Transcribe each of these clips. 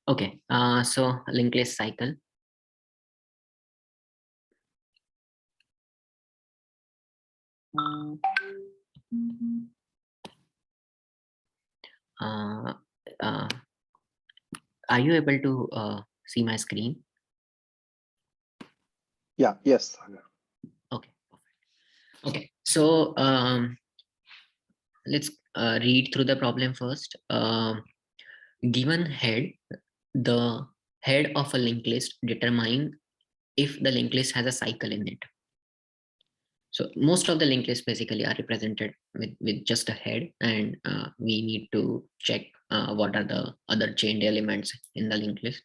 Okay, so linked list cycle. Uh, uh, are you able to see my screen? Yeah, yes. Okay, okay. So let's read through the problem first. Given head, the head of a linked list determine if the linked list has a cycle in it. So most of the linked lists basically are represented with just a head, and we need to check what are the other chained elements in the linked list.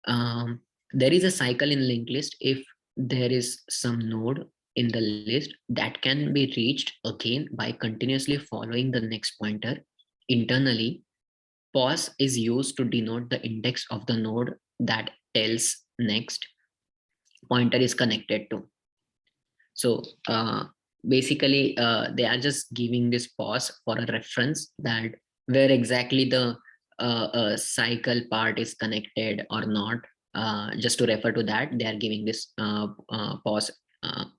There is a cycle in linked list if there is some node in the list that can be reached again by continuously following the next pointer. Internally, pos is used to denote the index of the node that tells next pointer is connected to. So basically, they are just giving this pos for a reference that where exactly the cycle part is connected or not. Just to refer to that, they are giving this pos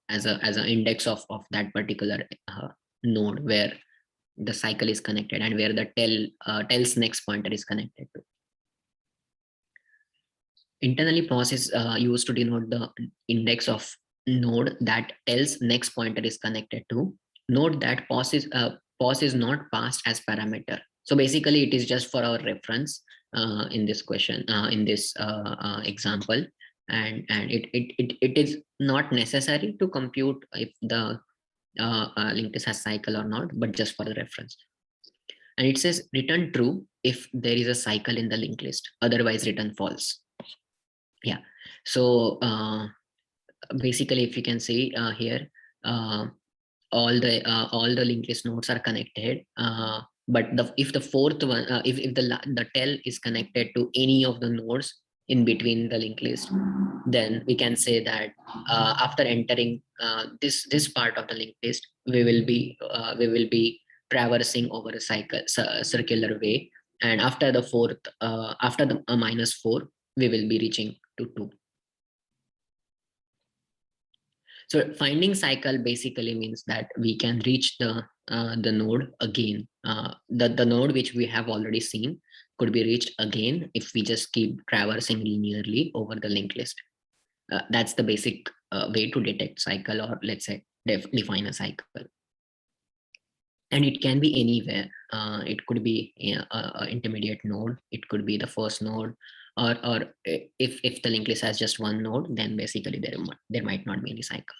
as an index of that particular node where the cycle is connected and where the tells next pointer is connected to. Internally, pos is used to denote the index of node that tells next pointer is connected to. Note that pos is not passed as parameter. So basically, it is just for our reference in this question, in this example, and it is not necessary to compute if the linked list has cycle or not, but just for the reference. And it says return true if there is a cycle in the linked list, otherwise return false. Yeah, so basically, if you can see here, uh, all the linked list nodes are connected, but if the fourth one, if the tel is connected to any of the nodes in between the linked list, then we can say that after entering this part of the linked list, we will be traversing over a circular way, and after the fourth, after the -4, we will be reaching to 2. So finding cycle basically means that we can reach the node again. The node which we have already seen could be reached again if we just keep traversing linearly over the linked list. That's the basic way to detect cycle, or let's say define a cycle. And it can be anywhere. It could be a intermediate node. It could be the first node, or if the linked list has just one node, then basically there might not be any cycle.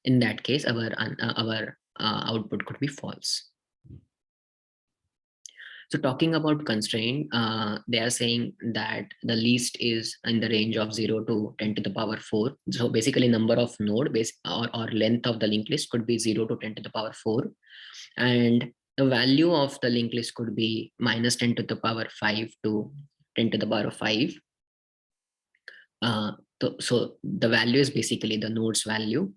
In that case, our output could be false. So talking about constraint, they are saying that the least is in the range of 0 to 10 to the power 4. So basically number of node base or length of the linked list could be 0 to 10 to the power 4. And the value of the linked list could be -10 to the power 5 to 10 to the power 5. So the value is basically the node's value.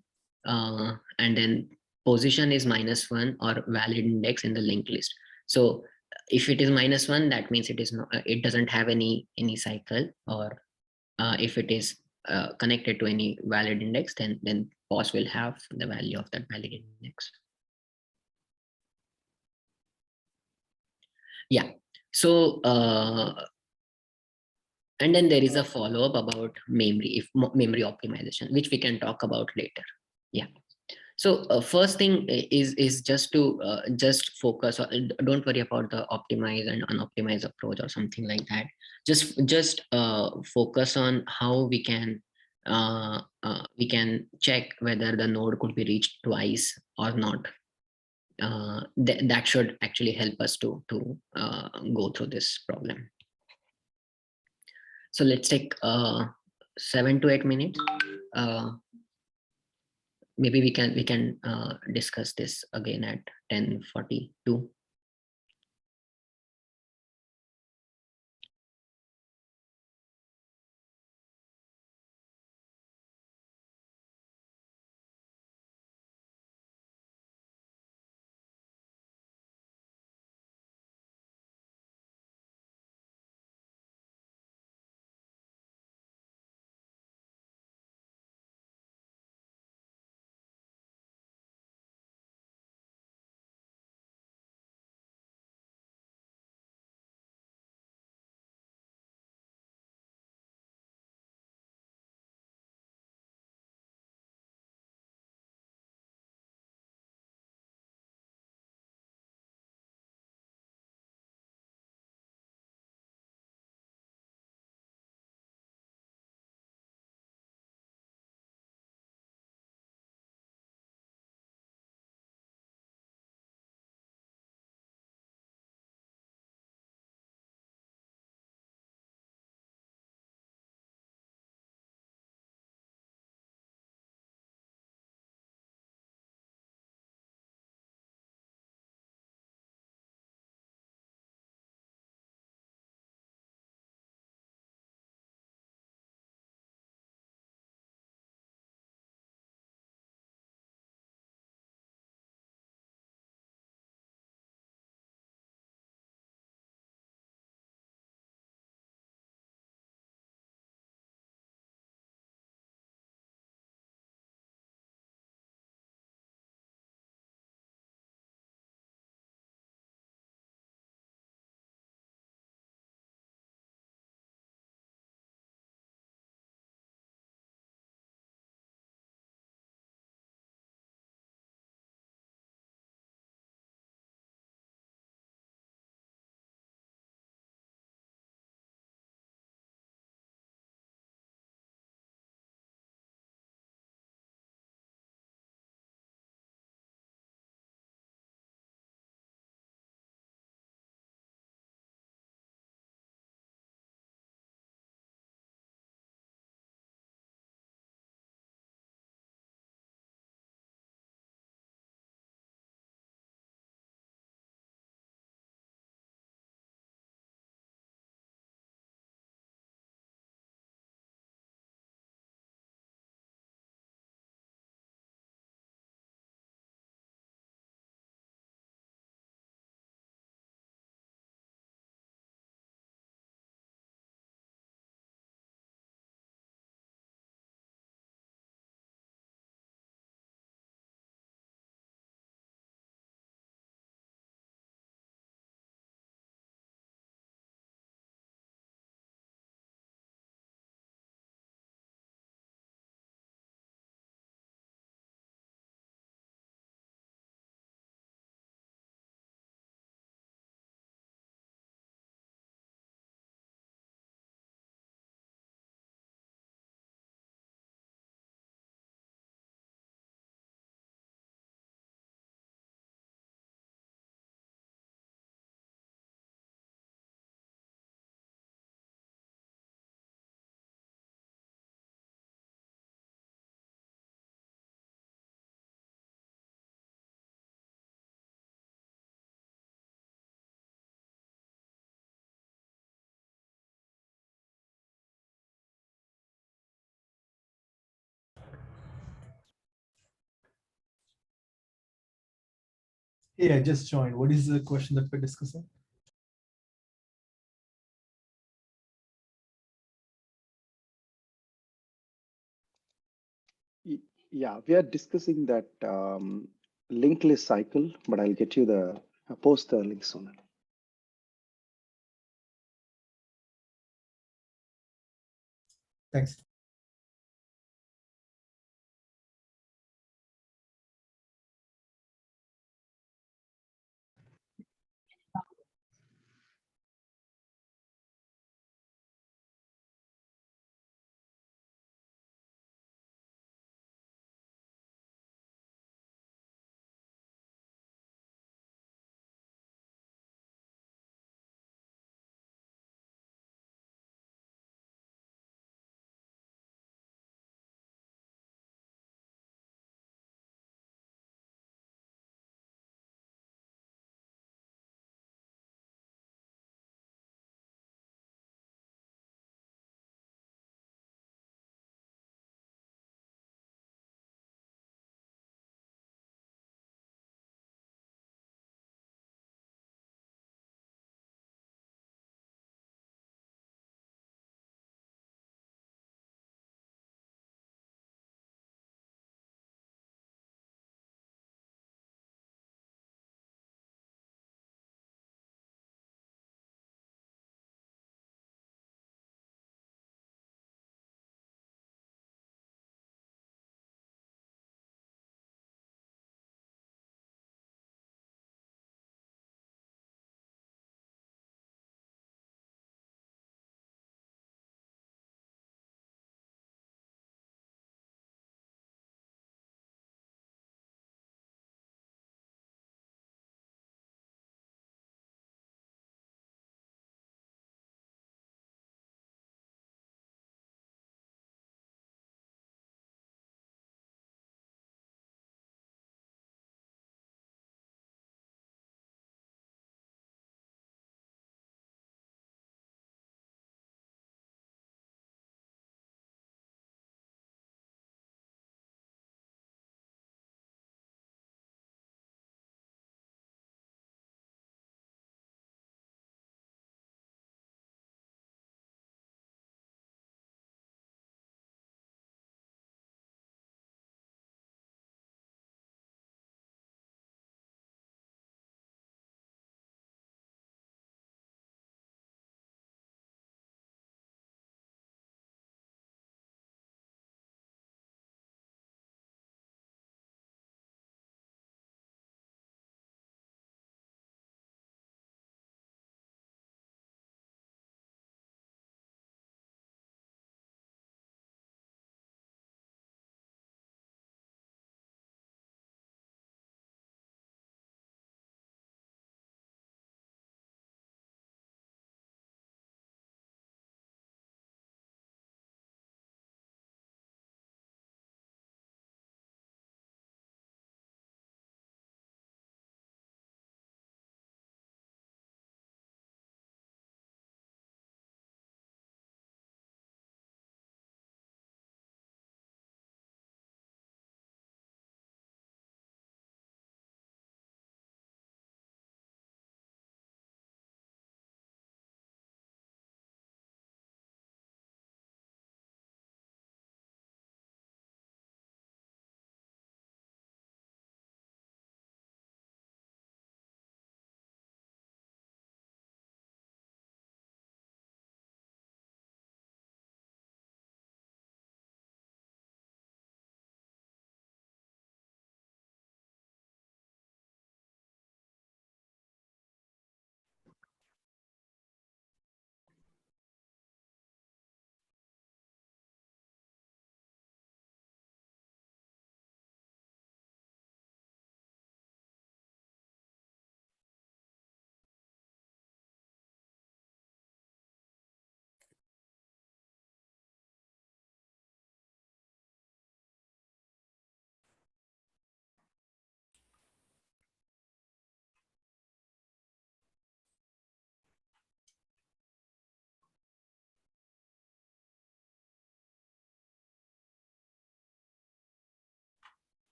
And then position is -1 or valid index in the linked list. So if it is -1, that means it is not, it doesn't have any cycle, or if it is connected to any valid index, then pos will have the value of that valid index. Yeah. So and then there is a follow-up about memory optimization, which we can talk about later. Yeah. So first thing is just to just focus on, don't worry about the optimize and unoptimize approach or something like that. Just focus on how we can check whether the node could be reached twice or not. That should actually help us to go through this problem. So let's take 7 to 8 minutes. Uh, Maybe we can discuss this again at 10:42. Hey, I just joined. What is the question that we're discussing? Yeah, we are discussing that linked list cycle, but I'll get you the post the link soon. Thanks.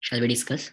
Shall we discuss?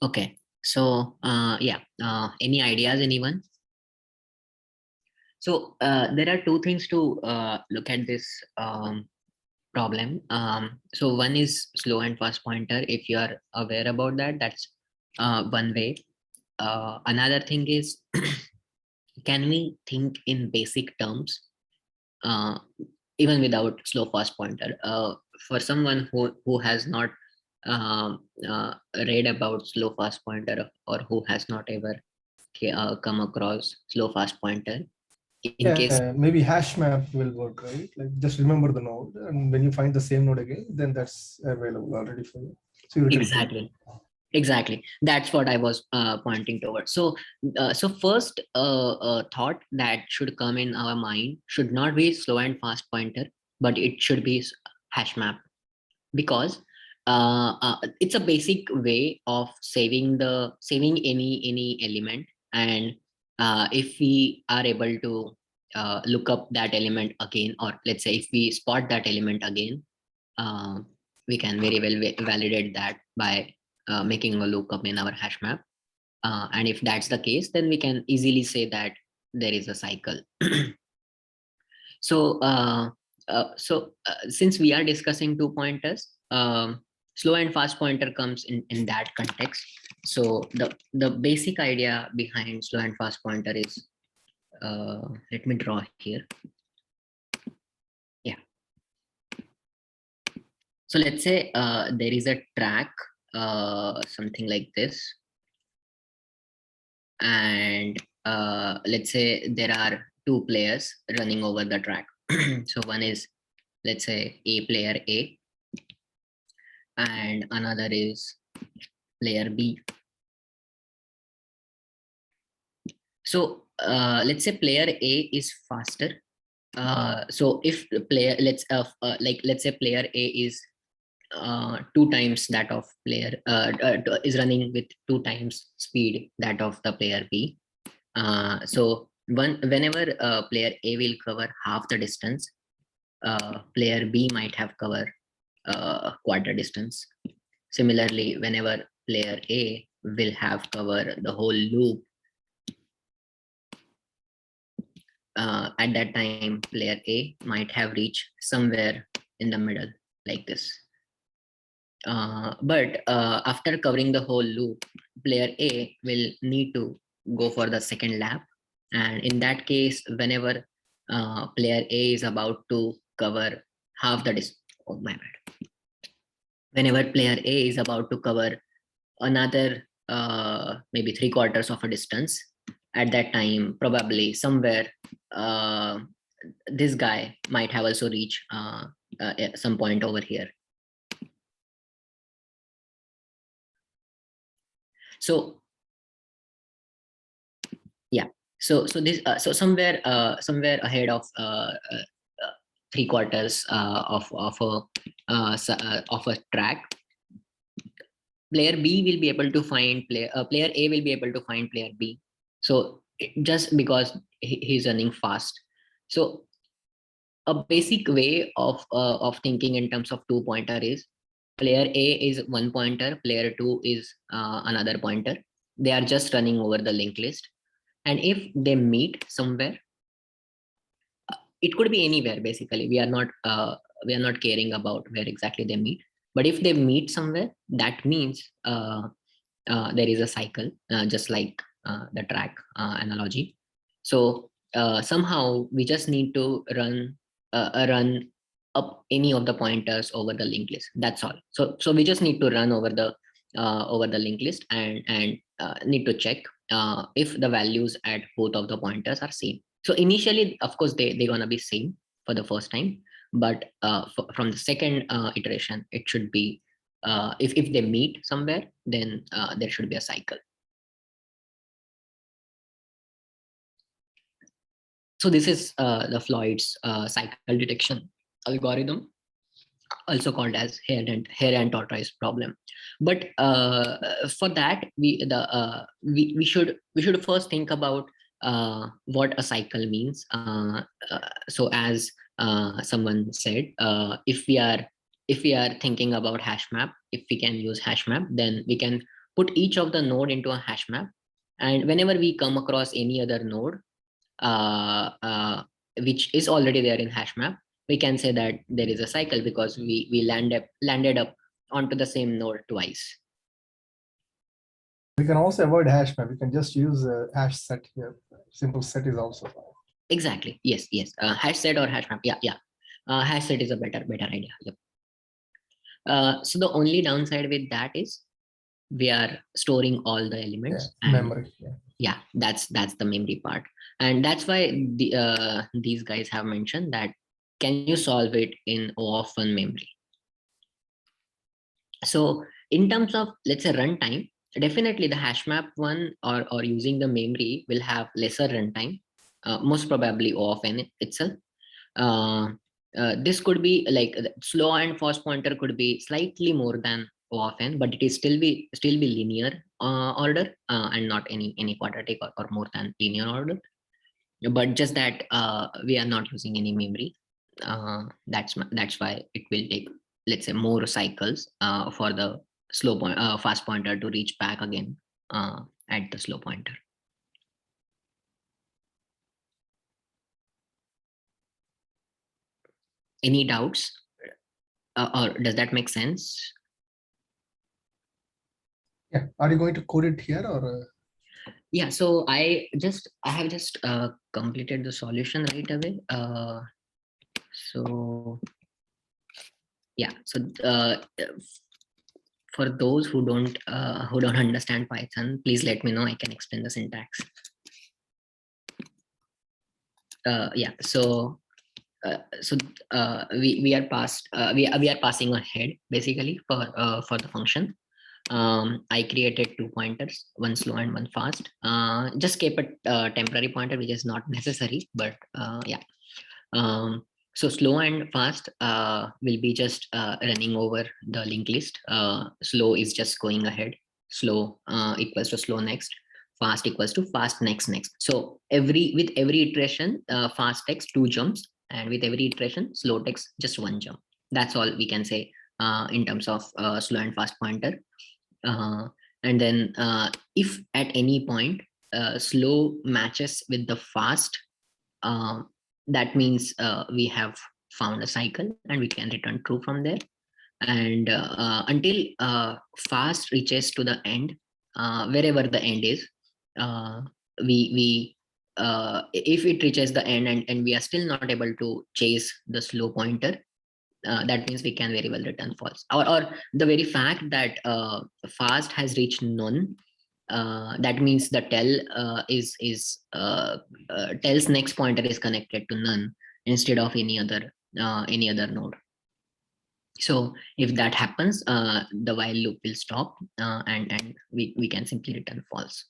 Okay, so yeah, any ideas, anyone? So there are two things to look at this problem. So one is slow and fast pointer. If you are aware about that, that's one way. Another thing is, can we think in basic terms, uh, even without slow fast pointer? For someone who has not read about slow fast pointer, or who has not ever come across slow fast pointer, in case Maybe hash map will work, right? Like just remember the node, and when you find the same node again, then that's available already for you. So you return to it. exactly, that's what I was pointing towards. So so first thought that should come in our mind should not be slow and fast pointer, but it should be hash map, because it's a basic way of saving any element. And if we are able to look up that element again, or let's say if we spot that element again, uh, we can very well validate that by making a lookup in our hash map. And if that's the case, then we can easily say that there is a cycle. So since we are discussing two pointers, slow and fast pointer comes in that context. So the basic idea behind slow and fast pointer is, let me draw here. Yeah. So let's say there is a track, something like this. And let's say there are two players running over the track. So one is, let's say, player A, and another is player B. So let's say player A is faster. So if the player, let's say player A is two times that of player is running with two times speed that of the player B. So whenever player A will cover half the distance, player B might have covered quarter distance. Similarly, whenever player A will have covered the whole loop, at that time player A might have reached somewhere in the middle, like this. But after covering the whole loop, player A will need to go for the second lap. And in that case, whenever player A is about to cover half the distance, oh my bad. Whenever player A is about to cover another maybe 3/4 of a distance, at that time, probably somewhere uh, this guy might have also reached at some point over here. So yeah, so this so somewhere ahead of 3/4 of a track, player B will be able to find player A will be able to find player B. So just because he's running fast, So a basic way of thinking in terms of two pointer is player A is one pointer, player 2 is another pointer. They are just running over the linked list. And if they meet somewhere, it could be anywhere. Basically, we are not caring about where exactly they meet. But if they meet somewhere, that means there is a cycle, just like the track analogy. So somehow we just need to run up any of the pointers over the linked list. That's all. So we just need to run over the linked list and need to check if the values at both of the pointers are same. So initially, of course, they're gonna be same for the first time, but from the second iteration, it should be if they meet somewhere, then there should be a cycle. So this is the Floyd's cycle detection algorithm, also called as hare and tortoise problem. But for that, we should first think about what a cycle means. So as someone said, if we are thinking about hash map, if we can use hash map, then we can put each of the node into a hash map, and whenever we come across any other node which is already there in hash map, we can say that there is a cycle because we landed up onto the same node twice. We can also avoid hash map. We can just use a hash set here. Simple set is also fine. Exactly. Yes. Hash set or hash map. Yeah. Hash set is a better idea. Yep. So the only downside with that is we are storing all the elements. Memory. Yeah, that's the memory part, and that's why these guys have mentioned that can you solve it in O of 1 memory. So in terms of, let's say, runtime, definitely the hash map one or using the memory will have lesser runtime, most probably O of n itself. This could be like slow and fast pointer could be slightly more than O of n, but it is still be linear order and not any quadratic or more than linear order. But just that we are not using any memory. That's why it will take, let's say, more cycles for the fast pointer to reach back again at the slow pointer. Any doubts? Or does that make sense? Yeah. Are you going to code it here or? Yeah. So I have just completed the solution right away. So yeah. So for those who don't understand Python, please let me know. I can explain the syntax. Yeah. So we are passing ahead basically for the function. I created two pointers, one slow and one fast. Just keep a temporary pointer, which is not necessary, but yeah. So slow and fast will be just running over the linked list. Slow is just going ahead. Slow equals to slow next. Fast equals to fast next. So with every iteration, fast takes 2 jumps, and with every iteration, slow takes just 1 jump. That's all we can say in terms of slow and fast pointer. And then if at any point slow matches with the fast, that means we have found a cycle and we can return true from there. And until fast reaches to the end, wherever the end is, if it reaches the end and we are still not able to chase the slow pointer, that means we can very well return false. Or the very fact that fast has reached none, that means the tel's next pointer is connected to none instead of any other node. So if that happens, the while loop will stop and we can simply return false.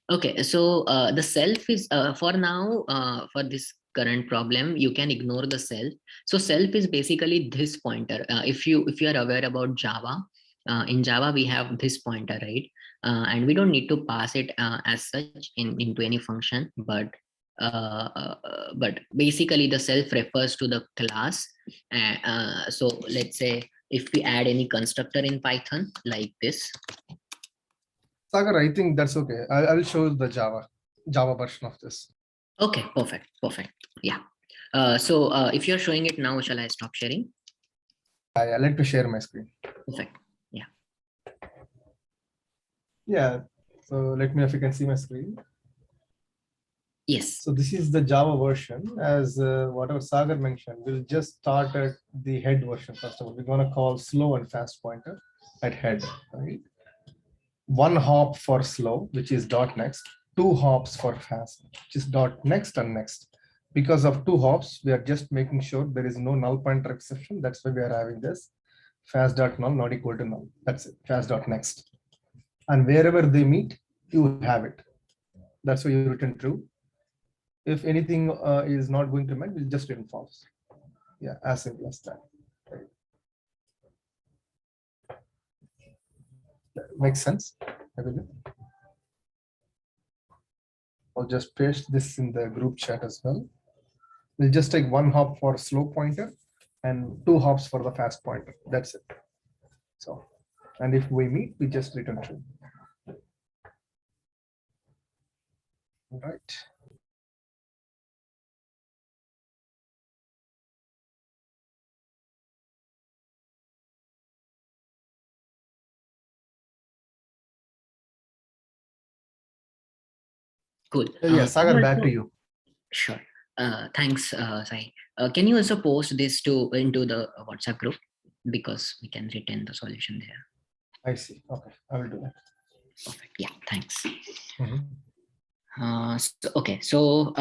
Okay, so the self is for now, for this current problem, you can ignore the self. So self is basically this pointer. If you are aware about Java, in Java, we have this pointer, right? And we don't need to pass it as such into any function, but basically the self refers to the class. So let's say if we add any constructor in Python like this. Sagar, I think that's okay. I will show the Java version of this. Okay, perfect, perfect. Yeah. So if you're showing it now, shall I stop sharing? I like to share my screen. Perfect. Yeah. So let me know if you can see my screen. Yes. So this is the Java version. As whatever Sagar mentioned, we'll just start at the head version first of all. We're going to call slow and fast pointer at head, right? One hop for slow, which is dot next. Two hops for fast, which is dot next and next. Because of two hops, we are just making sure there is no null pointer exception. That's why we are having this fast dot null not equal to null. That's it. Fast dot next. And wherever they meet, you have it. That's why you return true. If anything is not going to match, we'll just return false. Yeah, as simple as that. Right. That makes sense, I believe. I'll just paste this in the group chat as well. We'll just take one hop for slow pointer and two hops for the fast pointer. That's it. So, and if we meet, we just return true. All right. Cool. Yeah, Sagar, back to you. Sure. Thanks, Sai. Can you also post this into the WhatsApp group, because we can retain the solution there. I see. Okay, I will do that. Perfect. Yeah, thanks. Mhm. Okay, so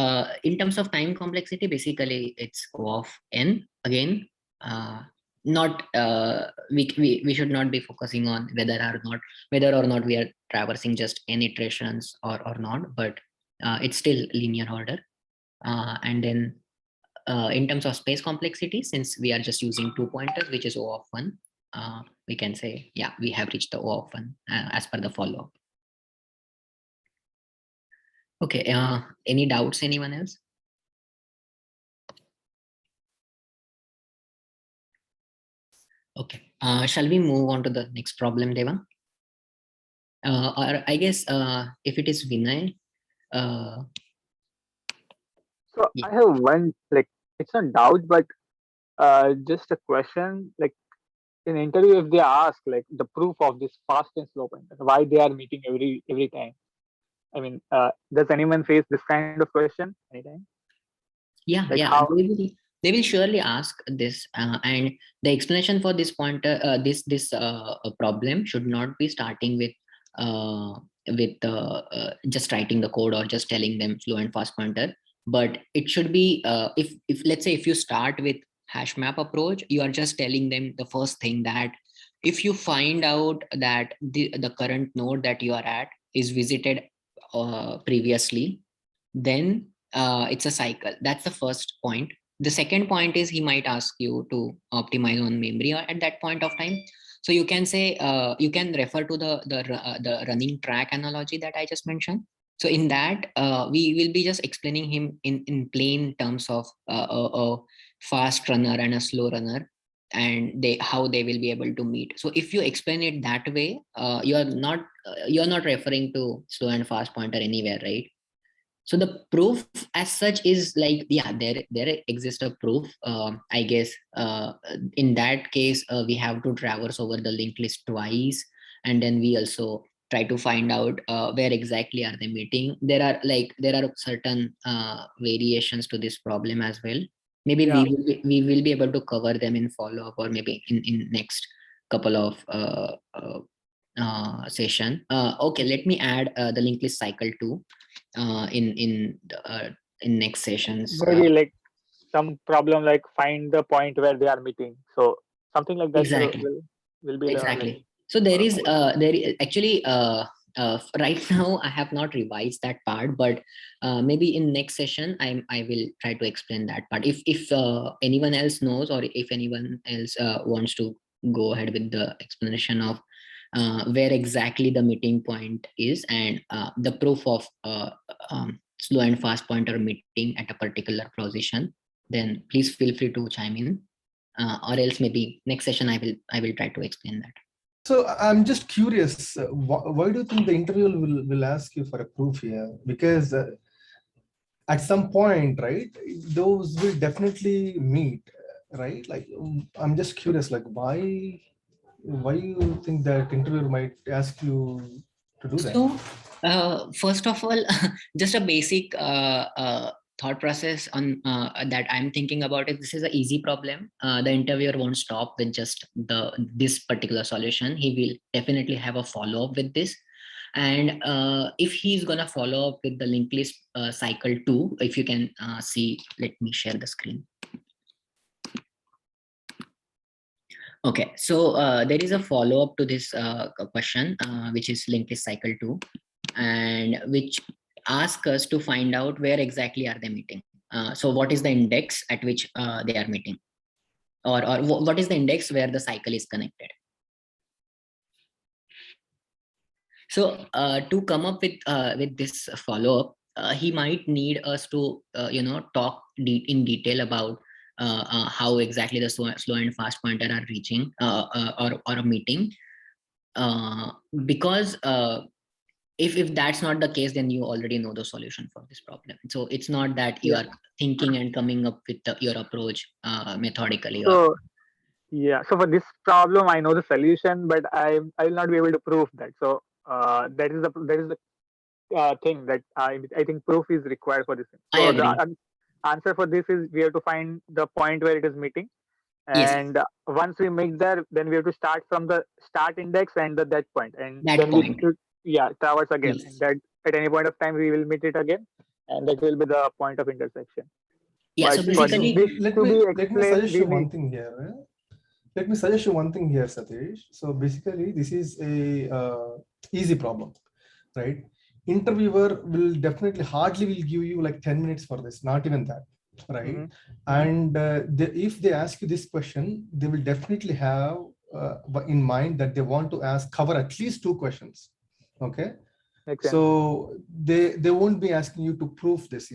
in terms of time complexity, basically it's O of n again. Not we should not be focusing on whether or not we are traversing just n iterations or not, but it's still linear order. And then in terms of space complexity, since we are just using 2 pointers, which is O of 1, we can say, yeah, we have reached the O of 1 as per the follow-up. Okay, any doubts, anyone else? Okay, shall we move on to the next problem, Deva? Or I guess if it is Vinay. So Yeah. I have one, like, it's not doubt, but just a question. Like, in interview, if they ask like the proof of this fast and slow pointer, why they are meeting every time? I mean, does anyone face this kind of question anytime? Yeah, Like yeah, how? they will surely ask this, and the explanation for this pointer, this problem should not be starting with just writing the code or just telling them slow and fast pointer, but it should be if let's say if you start with hash map approach, you are just telling them the first thing that if you find out that the current node that you are at is visited previously, then it's a cycle. That's the first point. The second point is he might ask you to optimize on memory at that point of time. So you can say you can refer to the running track analogy that I just mentioned. So in that we will be just explaining him in plain terms of a fast runner and a slow runner, and how they will be able to meet. So if you explain it that way, you're not referring to slow and fast pointer anywhere, right? So the proof as such is like, yeah, there exists a proof. I guess in that case we have to traverse over the linked list twice, and then we also try to find out where exactly are they meeting. There are certain variations to this problem as well. Maybe Yeah. we will be able to cover them in follow up, or maybe in next couple of session. Okay, let me add the linked list cycle too in next sessions. Maybe like some problem like find the point where they are meeting. So something like that Exactly, will be the like. exactly. So there is actually right now I have not revised that part, but maybe in next session I will try to explain that part. If anyone else knows, or if anyone else wants to go ahead with the explanation of where exactly the meeting point is, and the proof of slow and fast pointer meeting at a particular position, then please feel free to chime in, or else maybe next session I will try to explain that. So I'm just curious, why do you think the interviewer will ask you for a proof here? Because at some point, right, those will definitely meet, right? Like, I'm just curious, like, why you think that interviewer might ask you to do that? So first of all, just a basic thought process on that I'm thinking about it. This is an easy problem. The interviewer won't stop with just this particular solution. He will definitely have a follow-up with this. And if he's gonna follow up with the linked list cycle 2, if you can see, let me share the screen. Okay, so there is a follow-up to this question, which is linked list cycle 2, and which asks us to find out where exactly are they meeting. So what is the index at which they are meeting, or what is the index where the cycle is connected. So to come up with this follow-up, he might need us to talk in detail about how exactly the slow and fast pointer are reaching or a meeting, because if that's not the case, then you already know the solution for this problem. So it's not that you are thinking and coming up with your approach methodically. So yeah, so for this problem, I know the solution, but I will not be able to prove that. So that is the thing that I think proof is required for this. I So agree. the answer for this is we have to find the point where it is meeting, and once we make there, then we have to start from the start index and that point, and That then point. we should traverse again. Yes. And that at any point of time we will meet it again, and that will be the point of intersection. Yeah. But So for basically, this let to me be suggest explained, you we one need thing here. Let me suggest you one thing here, Satish. So basically, this is a easy problem, right? Interviewer will definitely hardly will give you like 10 minutes for this, not even that, right? And if they ask you this question, they will definitely have in mind that they want to cover at least 2 questions. Okay. makes sense. So they won't be asking you to prove this,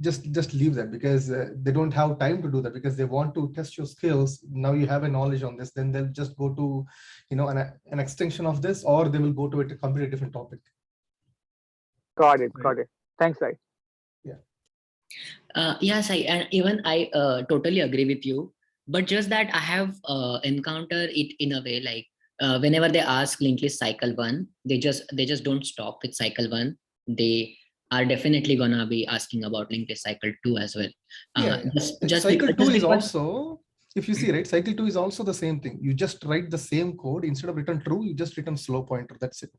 just leave that, because they don't have time to do that, because they want to test your skills. Now you have a knowledge on this, then they'll just go to an extension of this, or they will go to a completely different topic. Got it. Right. Got it. Thanks, Sai. yes, I totally agree with you, but just that I have encountered it in a way like whenever they ask linked list cycle 1, they just don't stop with cycle 1. They are definitely gonna be asking about linked list cycle 2 as well. Just cycle because, 2 is also, if you see, right, cycle 2 is also the same thing. You just write the same code. Instead of return true, you just return slow pointer. That's it.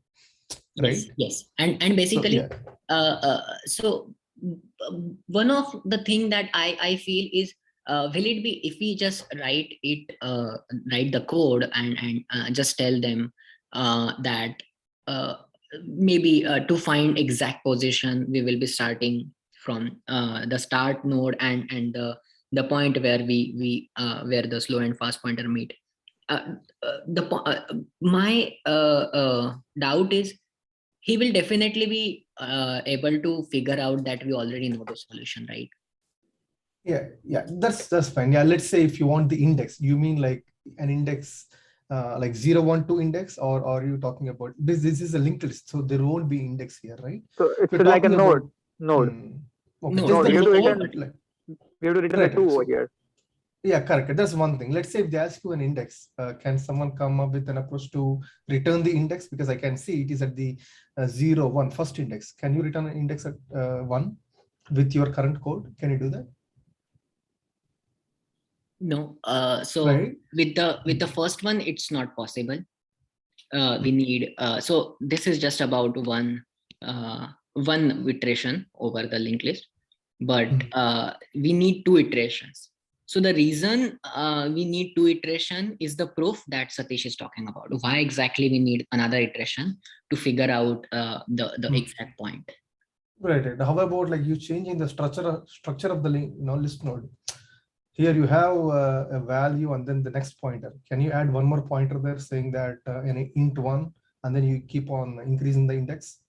Right. Yes. And basically, so one of the thing that I feel is, will it be if we just write the code and just tell them that maybe to find exact position, we will be starting from the start node and the point where we where the slow and fast pointer meet. My doubt is he will definitely be able to figure out that we already know the solution, right? Yeah, that's fine. Yeah, let's say if you want the index, you mean like an index like 0, 1, 2 index, or are you talking about this? This is a linked list, so there won't be index here, right? So it's We're like a talking node. about, No, okay, just No, the we have to node, return. We have to return Right, the 2 so- over here. Yeah, correct. That's one thing. Let's say if they ask you an index, can someone come up with an approach to return the index? Because I can see it is at the 0, 1 first index. Can you return an index at 1 with your current code? Can you do that? No. So Right. with the first one, it's not possible. We need so this is just about one iteration over the linked list, but we need 2 iterations. So the reason we need 2 iteration is the proof that Satish is talking about. Why exactly we need another iteration to figure out the exact point. Right. How about like you changing the structure of the list node? here you have a value and then the next pointer. Can you add one more pointer there saying that an int 1 and then you keep on increasing the index?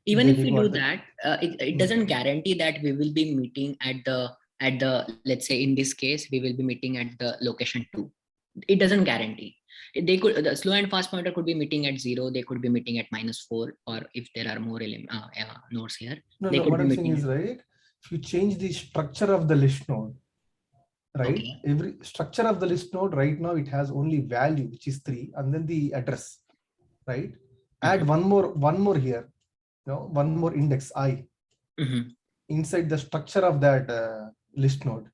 Even Then if you we got do the- that, it doesn't guarantee that we will be meeting at the let's say in this case we will be meeting at the location 2. It doesn't guarantee. They could, the slow and fast pointer could be meeting at 0, they could be meeting at -4, or if there are more nodes here, No, they no, could what be I'm saying meeting is, right, if you change the structure of the list node, right, Okay. every structure of the list node right now, it has only value, which is 3, and then the address, right? Add one more here, one more index I Mhm, inside the structure of that list node,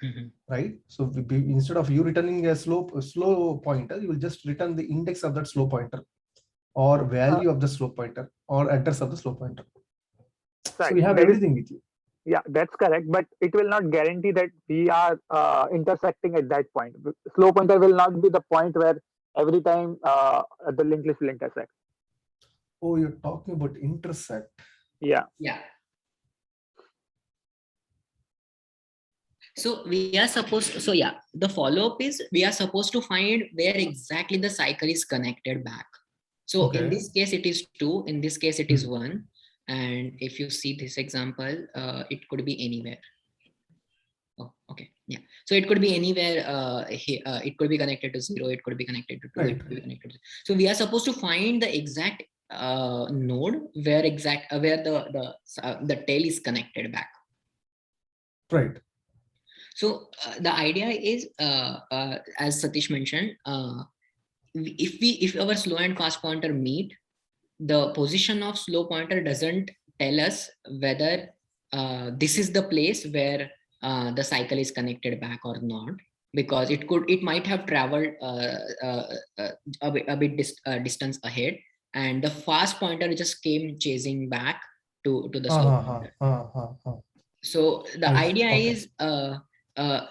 mhm. right? So instead of you returning a slow pointer, you will just return the index of that slow pointer, or value of the slow pointer, or address of the slow pointer. So Right. we have That is, everything with you. yeah, that's correct. But it will not guarantee that we are intersecting at that point. Slow pointer will not be the point where every time the linked list will intersect. Oh, you're talking about intersect. Yeah. Yeah. So we are supposed, so yeah, the follow-up is we are supposed to find where exactly the cycle is connected back. So in Okay. this case, it is 2, in this case, it is 1. And if you see this example, it could be anywhere. Oh, okay. Yeah. So it could be anywhere. Here, it could be connected to 0. It could be connected to 2. Right. It could be connected to. So we are supposed to find the exact node where where the tail is connected back. Right. So the idea is, as Satish mentioned, if our slow and fast pointer meet, the position of slow pointer doesn't tell us whether this is the place where the cycle is connected back or not, because it might have traveled a bit distance ahead, and the fast pointer just came chasing back to the slow pointer. So the I see. idea Okay. is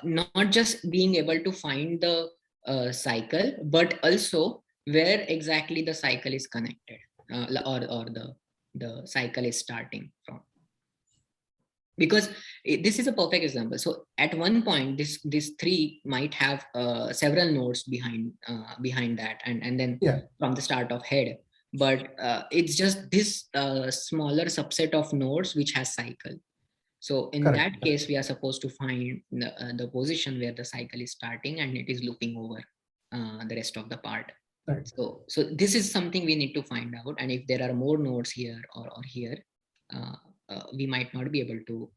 not just being able to find the cycle, but also where exactly the cycle is connected, or the cycle is starting from. Because this is a perfect example. So at one point, this 3 might have several nodes behind that, and then Yeah. from the start of head. But it's just this smaller subset of nodes which has cycle. So in Correct. that case, we are supposed to find the position where the cycle is starting and it is looping over the rest of the part. Right. So this is something we need to find out. And if there are more nodes here or here, we might not be able to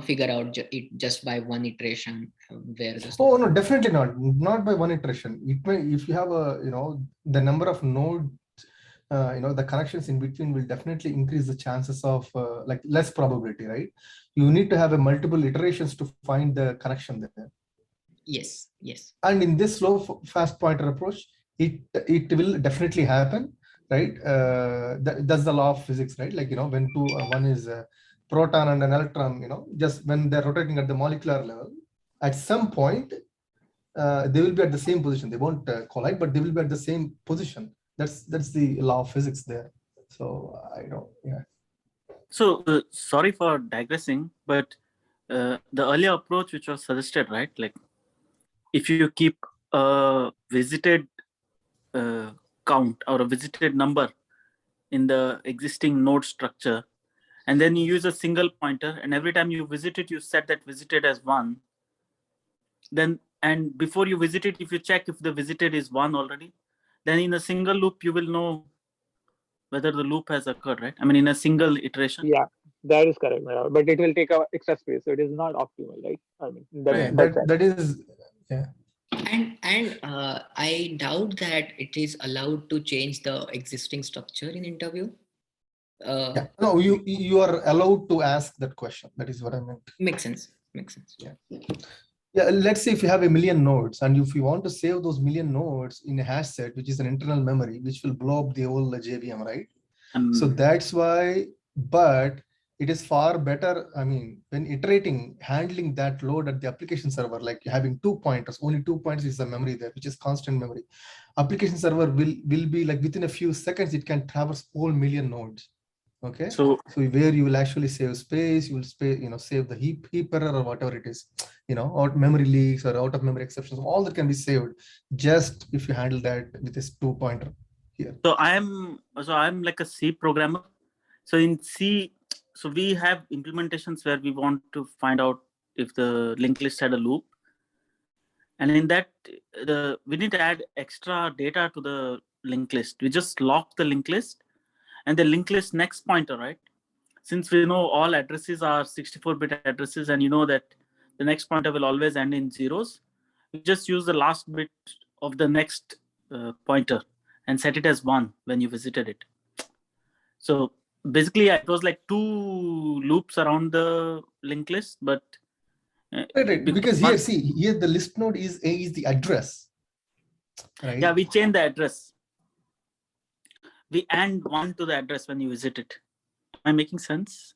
figure out it just by one iteration where the Oh no, definitely not by one iteration. It may, if you have the number of nodes, the connections in between will definitely increase the chances of like less probability, right? You need to have a multiple iterations to find the connection there. Yes. And in this slow fast pointer approach, it will definitely happen, right? That's the law of physics, right? Like, when one is a proton and an electron, just when they're rotating at the molecular level, at some point, they will be at the same position. They won't collide, but they will be at the same position. That's the law of physics there. So yeah. So sorry for digressing, but the earlier approach which was suggested, right? Like if you keep a visited count or a visited number in the existing node structure, and then you use a single pointer, and every time you visit it, you set that visited as 1. Then, and before you visit it, if you check if the visited is 1 already, then in a single loop, you will know whether the loop has occurred, right? I mean, in a single iteration. Yeah, that is correct. But it will take extra space, so it is not optimal, right? I mean, That is, yeah. And I doubt that it is allowed to change the existing structure in interview. Yeah. No, you are allowed to ask that question. That is what I meant. Makes sense. Yeah, let's say if you have 1 million nodes, and if you want to save those 1 million nodes in a hash set, which is an internal memory, which will blow up the whole JVM, right? So that's why, but it is far better. I mean, when iterating, handling that load at the application server, like having 2 pointers, only 2 pointers is the memory there, which is constant memory. Application server will be like within a few seconds, it can traverse whole 1 million nodes. Okay. So where you will actually save space, you will save the heap error or whatever it is. or memory leaks or out of memory exceptions, all that can be saved just if you handle that with this 2-pointer here. So I'm like a C programmer. So in C, so we have implementations where we want to find out if the linked list had a loop. And in that, we need to add extra data to the linked list. We just lock the linked list and the linked list next pointer, right? Since we know all addresses are 64-bit addresses, and you know that the next pointer will always end in zeros, we just use the last bit of the next pointer and set it as 1 when you visited it. So basically, it was like 2 loops around the linked list, but Right. Because here the list node is the address, right? Yeah, we change the address. We add 1 to the address when you visit it. Am I making sense?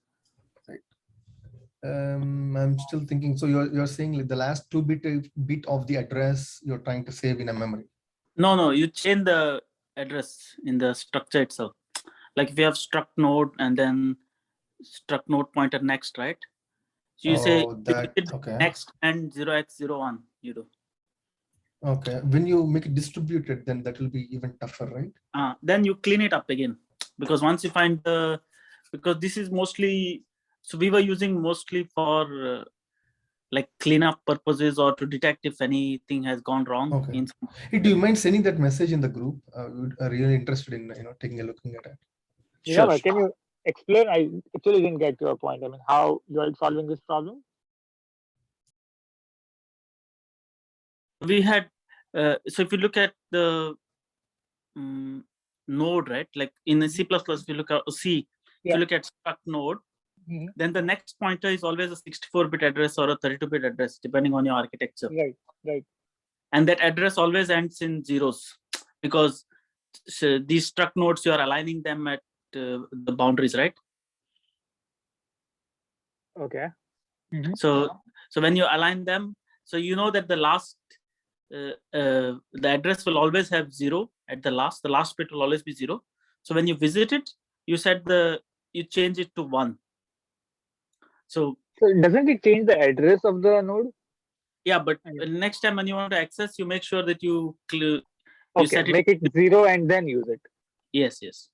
I'm still thinking. So you're saying like the last 2-bit of the address you're trying to save in a memory. No, you change the address in the structure itself. Like if you have struct node and then struct node pointer next, right? So you say that, okay. next and 0x01 you do. Okay. When you make it distributed, then that will be even tougher, right? Then you clean it up again, because once you find because this is mostly, so we were using mostly for like cleanup purposes or to detect if anything has gone wrong. Okay. Hey, do you mind sending that message in the group? We are really interested in taking a looking at it. Yeah, sure. Can you explain? I actually didn't get your point. I mean, how you are solving this problem? We had so if you look at the node, right? Like in the C++, if you look at C, if you look at struct node, then the next pointer is always a 64-bit address or a 32-bit address, depending on your architecture. Right. And that address always ends in zeros, because these struct nodes, you are aligning them at the boundaries, right? Okay. So when you align them, so you know that the last the address will always have 0 at the last bit will always be 0. So when you visit it, you change it to 1. So doesn't it change the address of the node? Yeah, but next time when you want to access, you make sure that you set it, make it 0 and then use it. Yes.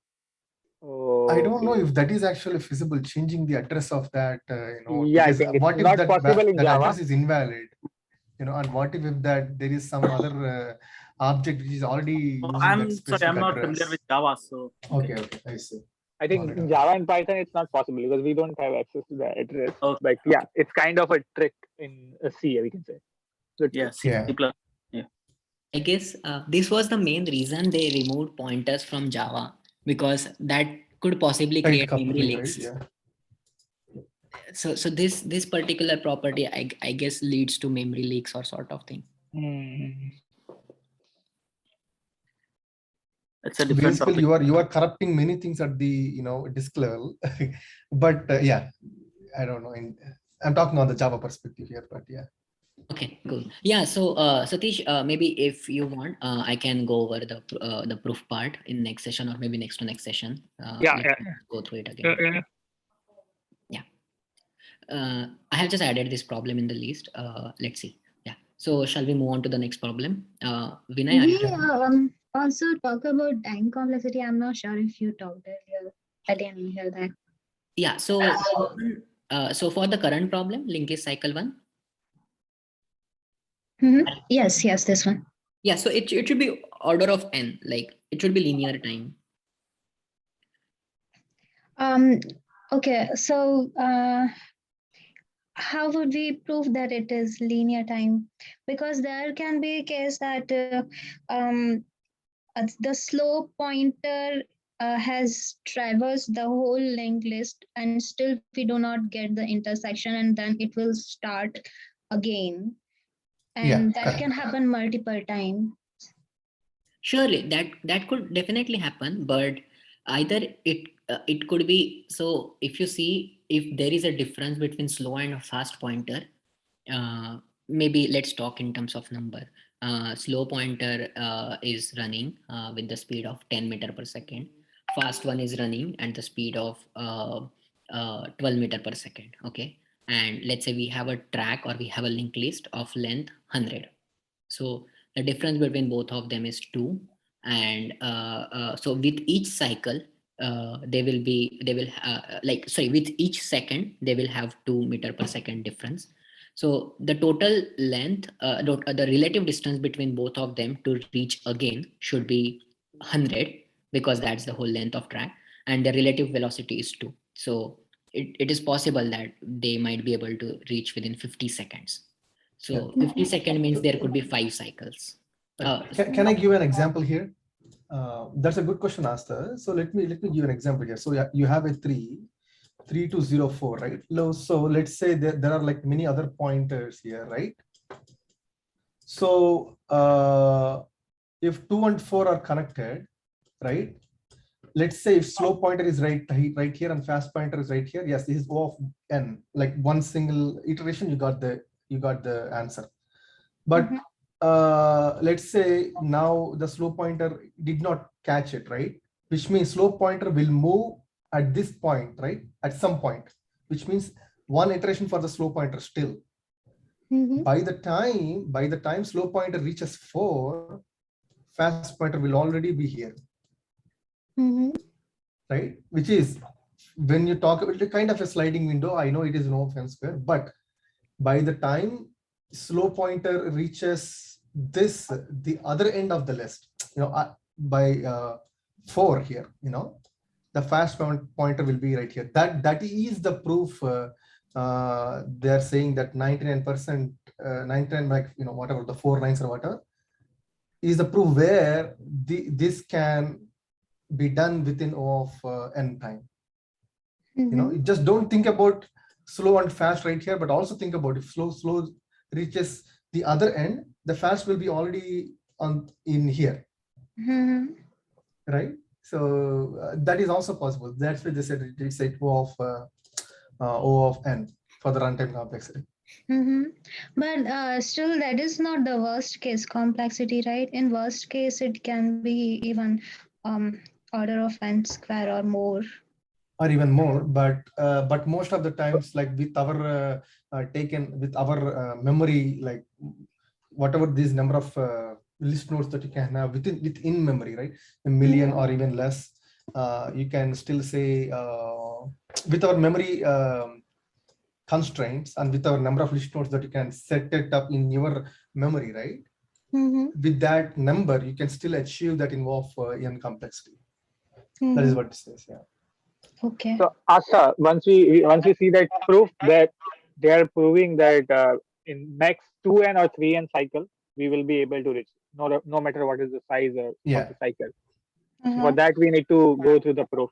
Oh, I don't know if that is actually feasible, changing the address of that, Yeah, I think what it's if not possible in that Java. address is invalid, and what if that there is some other object which is already using that specific I'm not address. familiar with Java, so okay, I see. I think in Java and Python it's not possible because we don't have access to the address. But yeah, it's kind of a trick in C, we can say. C++. Yeah. I guess this was the main reason they removed pointers from Java, because that could possibly create memory leaks. Right? Yeah. So this particular property, I guess, leads to memory leaks or sort of thing. It's a different basically topic. You are corrupting many things at the disk level, but yeah, I don't know. I'm talking on the Java perspective here, but yeah. Okay, good. Yeah, so Satish, maybe if you want, I can go over the proof part in next session, or maybe next to next session. Go through it again. I have just added this problem in the list. Let's see. Yeah. So shall we move on to the next problem? Vinay, also talk about time complexity. I'm not sure if you talked earlier. I didn't hear that. Yeah. So so for the current problem, linked list cycle 1. Yes, this one. Yeah. So it should be order of n. Like it should be linear time. Okay. So how would we prove that it is linear time? Because there can be a case that the slow pointer has traversed the whole linked list and still we do not get the intersection, and then it will start again. And that can happen multiple times. Surely that could definitely happen, but either it could be, so if you see, if there is a difference between slow and fast pointer, maybe let's talk in terms of number. Slow pointer is running with the speed of 10 meter per second. Fast one is running at the speed of 12 meter per second. Okay. and let's say we have a track or we have a linked list of length 100. So the difference between both of them is 2, and so with each cycle with each second they will have 2 meter per second difference. So the total length, the relative distance between both of them to reach again should be 100, because that's the whole length of track, and the relative velocity is 2. So it is possible that they might be able to reach within 50 seconds. So 50 second means there could be 5 cycles. Can I give an example here? That's a good question, Asta. So let me give an example here. So you have a 3204, right? So let's say there are like many other pointers here, right? So if 2 and 4 are connected, right? Let's say if slow pointer is right here and fast pointer is right here. Yes, this is O of n. Like one single iteration, you got the answer. But let's say now the slow pointer did not catch it, right? Which means slow pointer will move at this point, right? At some point, which means one iteration for the slow pointer still. By the time slow pointer reaches 4, fast pointer will already be here. Right? Which is, when you talk about it, kind of a sliding window. I know it is no n square, but by the time slow pointer reaches the other end of the list, by 4 here, the fast pointer will be right here. That is the proof. They're saying that 99%, 99, like whatever the 4 nines or whatever, is the proof where this can be done within O of n time. You just don't think about slow and fast right here, but also think about if slow reaches the other end, the fast will be already in here, right? So that is also possible. That's why they said it's a O of n for the runtime complexity. But still, that is not the worst case complexity, right? In worst case, it can be even order of n square or more. Or even more, but most of the times, like with our memory, like whatever this number of list nodes that you can have within memory, right? A million or even less, you can still say with our memory constraints and with our number of list nodes that you can set it up in your memory, right? With that number, you can still achieve that involve n complexity. That is what it says. Yeah. Okay. So Asa, once we see that proof that they are proving that in next 2n or 3n cycle we will be able to reach no matter what is the size of the cycle. For that we need to go through the proof.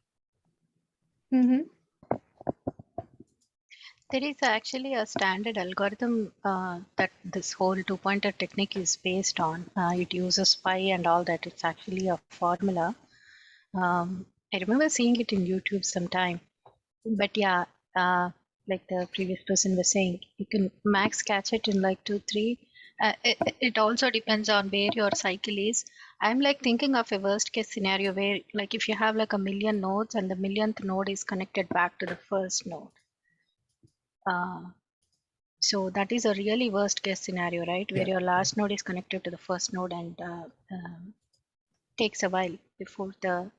There is actually a standard algorithm that this whole 2-pointer technique is based on. It uses pi and all that. It's actually a formula. I remember seeing it in YouTube sometime. But yeah, like the previous person was saying, you can max catch it in like 2, 3. It also depends on where your cycle is. I'm like thinking of a worst case scenario where like if you have like 1,000,000 nodes and the 1,000th node is connected back to the first node. So that is a really worst case scenario, right? Where your last node is connected to the first node and takes a while before the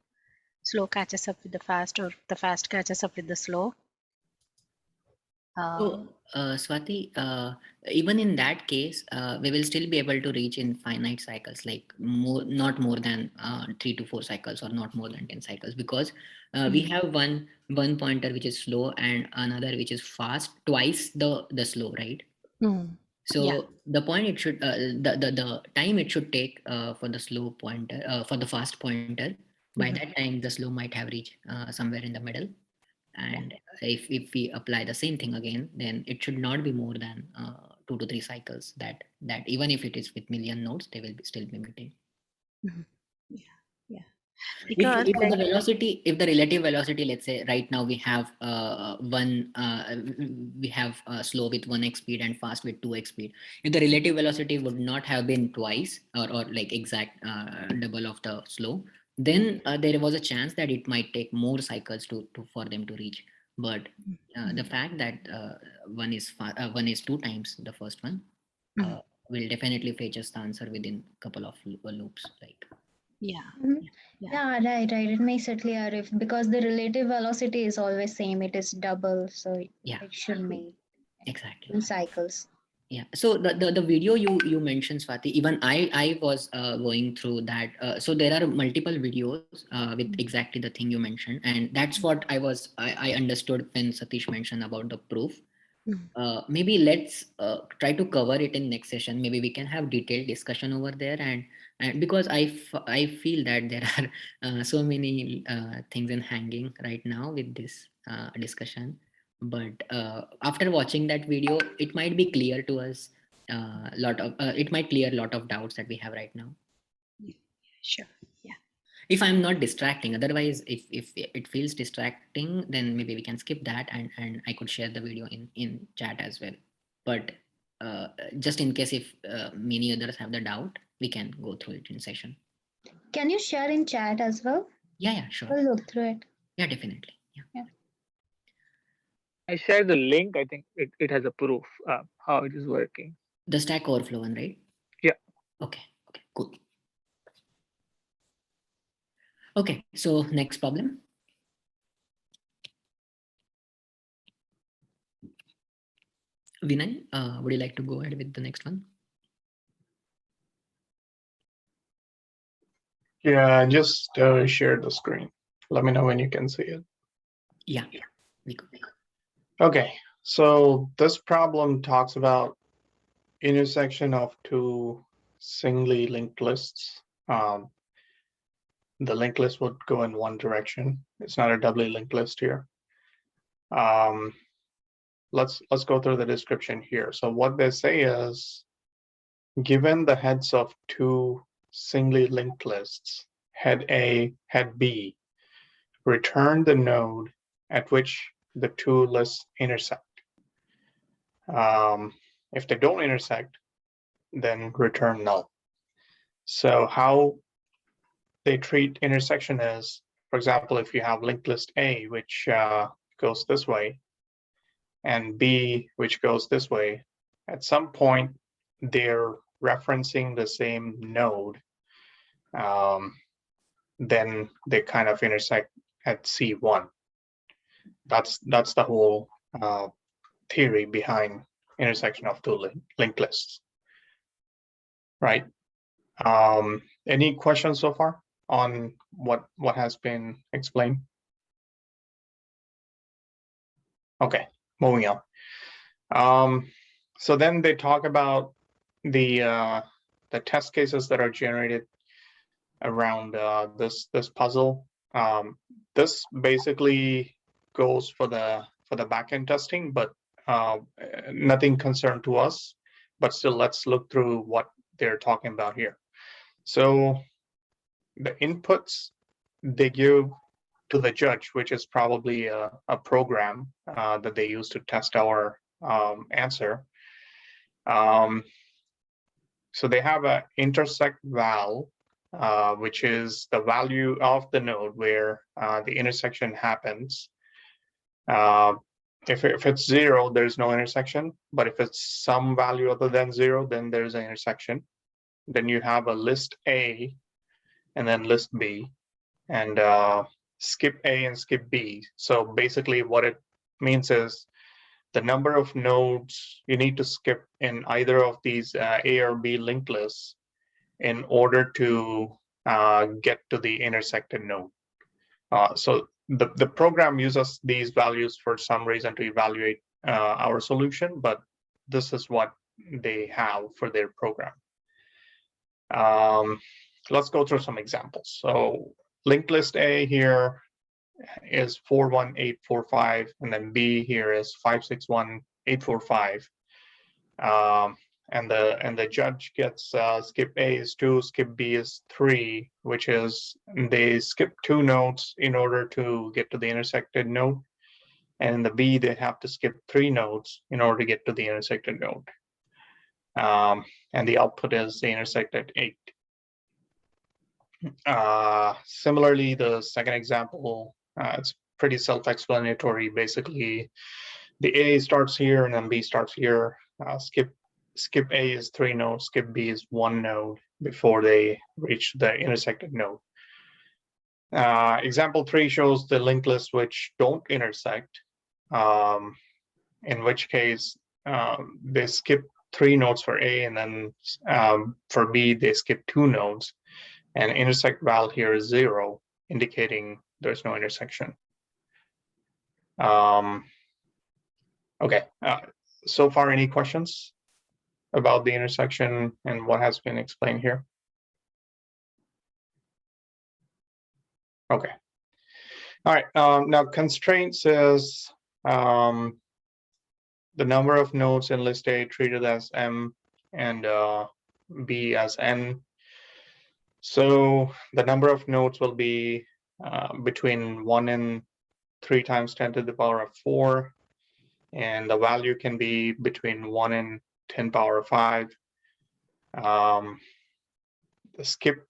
slow catches up with the fast or the fast catches up with the slow. So, Swati, even in that case, we will still be able to reach in finite cycles, like not more than 3 to 4 cycles, or not more than 10 cycles, because we have one pointer which is slow and another which is fast, twice the slow, right? So the point it should the time it should take for the slow pointer for the fast pointer, by that time the slow might have reached somewhere in the middle. And if we apply the same thing again, then it should not be more than 2 to 3 cycles, that even if it is with 1,000,000 nodes, they will still be maintained. Because if the velocity, if the relative velocity, let's say right now we have slow with 1x speed and fast with 2x speed. If the relative velocity would not have been twice or like exact double of the slow, then there was a chance that it might take more cycles for them to reach. but the fact that one is 2 times the first one will definitely fetch us the answer within a couple of loops. Like, Yeah. Mhm. Yeah. Yeah, right. It makes it clear if because the relative velocity is always same, it is double, so yeah, it should make exactly. 2 cycles. Yeah. So the video you mentioned, Swati, even I was going through that. So there are multiple videos with exactly the thing you mentioned, and that's what I understood when Satish mentioned about the proof. Maybe let's try to cover it in next session. Maybe we can have detailed discussion over there, and because I feel that there are so many things in hanging right now with this discussion. But after watching that video, it might be clear to us lot of it might clear a lot of doubts that we have right now. Sure. Yeah. If I'm not distracting, otherwise if it feels distracting, then maybe we can skip that, and I could share the video in chat as well. But just in case if many others have the doubt, we can go through it in session. Can you share in chat as well? Yeah, sure. We'll look through it. Yeah, definitely. Yeah. I share the link. I think it has a proof how it is working. The Stack Overflow one, right? Yeah. Okay, cool. Okay, so next problem. Vinay, would you like to go ahead with the next one? Yeah, I just shared the screen. Let me know when you can see it. Yeah, we could. Okay, so this problem talks about intersection of two singly linked lists. The linked list would go in one direction. It's not a doubly linked list here. Let's go through the description here. So what they say is, given the heads of two singly linked lists, head A, head B, return the node at which the two lists intersect. If they don't intersect, then return null. So how they treat intersection is, for example, if you have linked list A, which goes this way, and B, which goes this way, at some point, they're referencing the same node, then they kind of intersect at C1. That's the whole theory behind intersection of two linked lists, right? Any questions so far on what has been explained? Okay, moving on. So then they talk about the test cases that are generated around this puzzle. This basically goes for the backend testing, but nothing concerned to us. But still, let's look through what they're talking about here. So the inputs they give to the judge, which is probably a program that they use to test our answer. So they have an intersect val, which is the value of the node where the intersection happens. If it's 0, there's no intersection, but if it's some value other than 0, then there's an intersection. Then you have a list A and then list B, and skip A and skip B. So basically what it means is the number of nodes you need to skip in either of these A or B linked lists in order to get to the intersected node. So the program uses these values for some reason to evaluate our solution, but this is what they have for their program. Let's go through some examples. So linked list A here is 41845, and then B here is 561845. And the judge gets skip A is 2, skip B is 3, which is they skip 2 nodes in order to get to the intersected node. And in the B, they have to skip 3 nodes in order to get to the intersected node. And the output is the intersected 8. Similarly, the second example, it's pretty self-explanatory. Basically, the A starts here and then B starts here. Skip A is 3 nodes, skip B is 1 node before they reach the intersected node. Example 3 shows the linked lists which don't intersect, in which case they skip 3 nodes for A, and then for B they skip 2 nodes, and intersect val here is 0, indicating there's no intersection. Okay, so far any questions about the intersection and what has been explained here? Okay. All right. Now constraint says the number of nodes in list A treated as M and B as N. So the number of nodes will be between 1 and 3 times 10 to the power of 4. And the value can be between 1 and 10 power of 5. The skip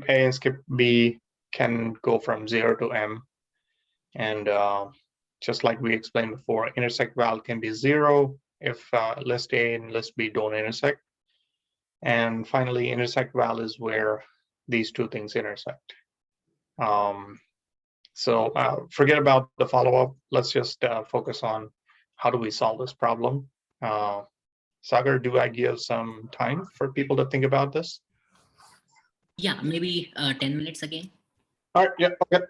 A and skip B can go from 0 to M. And just like we explained before, intersect val can be 0 if list A and list B don't intersect. And finally, intersect val is where these two things intersect. So forget about the follow-up. Let's just focus on how do we solve this problem. Sagar, do I give some time for people to think about this? Yeah, maybe 10 minutes again. All right, yeah, okay.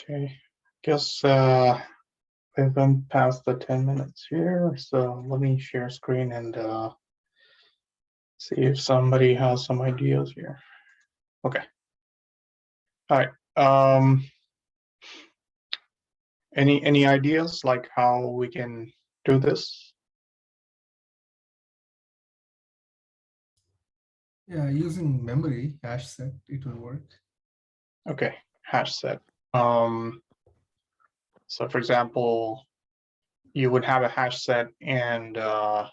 Okay, guess we've been past the 10 minutes here, so let me share screen and see if somebody has some ideas here. Okay. All right. Any ideas like how we can do this? Yeah, using memory hash set, it will work. Okay, hash set. So for example, you would have a hash set and So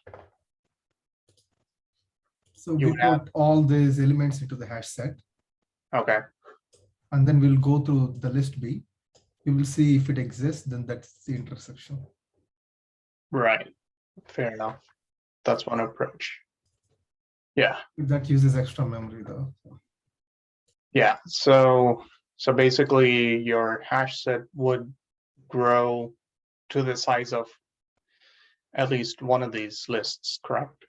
You we would have- put all these elements into the hash set, okay, and then we'll go through the list B. We will see if it exists, then that's the intersection. right, fair enough. That's one approach. Yeah, That uses extra memory though. yeah. So basically, your hash set would grow to the size of at least one of these lists, correct?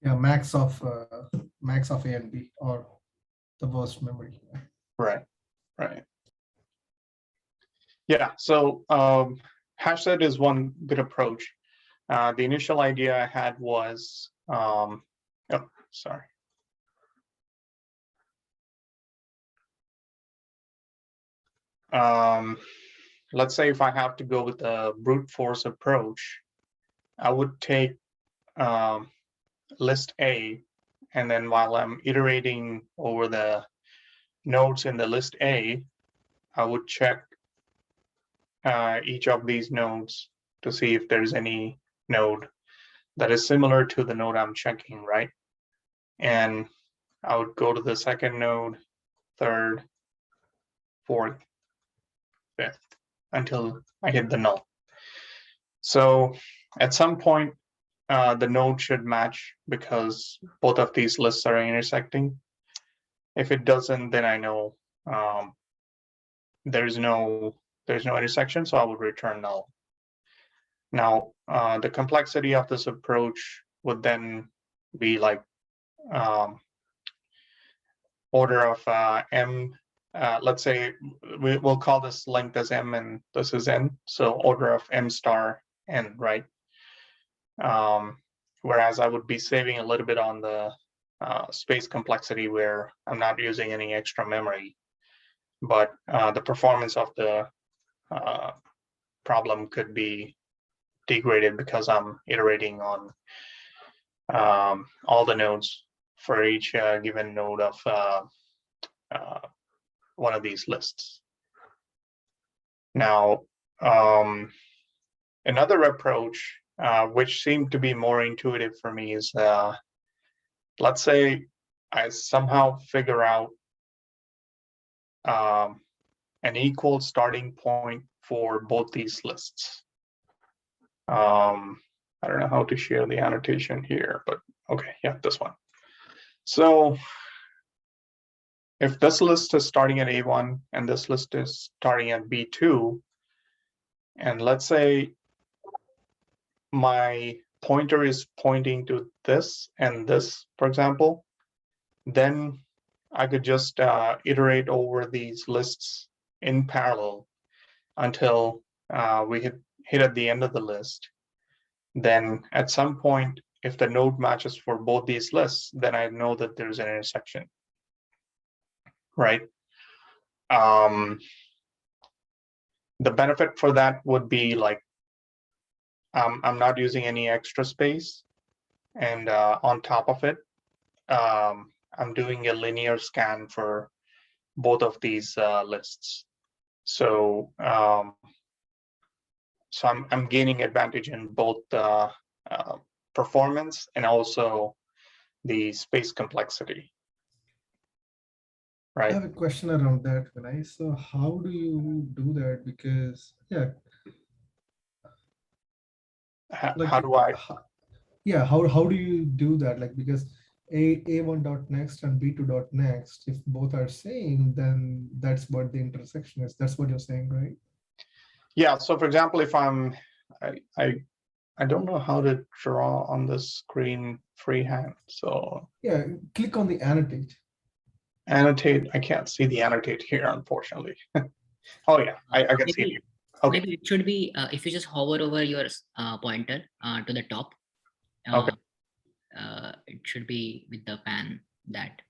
Yeah, max of A and B, or the worst memory. Right, right. Yeah, so hash set is one good approach. The initial idea I had was, oh, sorry. Let's say if I have to go with a brute force approach, I would take list A, and then while I'm iterating over the nodes in the list A, I would check each of these nodes to see if there's any node that is similar to the node I'm checking, right? And I would go to the second node, third, fourth, fifth, until I hit the null. So at some point, the node should match because both of these lists are intersecting. If it doesn't, then I know there's no intersection, so I would return null. Now, the complexity of this approach would then be like order of m. Let's say we'll call this length as m and this is n, so order of m star n, right? Whereas I would be saving a little bit on the space complexity where I'm not using any extra memory, but the performance of the problem could be degraded because I'm iterating on all the nodes for each given node of one of these lists. Now, another approach which seemed to be more intuitive for me is, let's say I somehow figure out an equal starting point for both these lists. I don't know how to share the annotation here, but okay, yeah, this one. So if this list is starting at A1 and this list is starting at B2, and let's say my pointer is pointing to this and this, for example, then I could just iterate over these lists in parallel until we hit at the end of the list. Then at some point, if the node matches for both these lists, then I know that there's an intersection, right? The benefit for that would be like, I'm not using any extra space, and on top of it, I'm doing a linear scan for both of these lists. So I'm gaining advantage in both the performance and also the space complexity. I Right? have a question around that, Vinay. So how do you do that? Because How do I? How do you do that? Like, because A1.next and B2.next, if both are same, then that's what the intersection is. That's what you're saying, right? Yeah. So for example, if I don't know how to draw on the screen freehand. So Yeah, click on the annotate. Annotate, I can't see the annotate here, unfortunately. Oh yeah, I can see Maybe, it. Okay. maybe it should be if you just hover over your pointer to the top. Okay. It should be with the pan that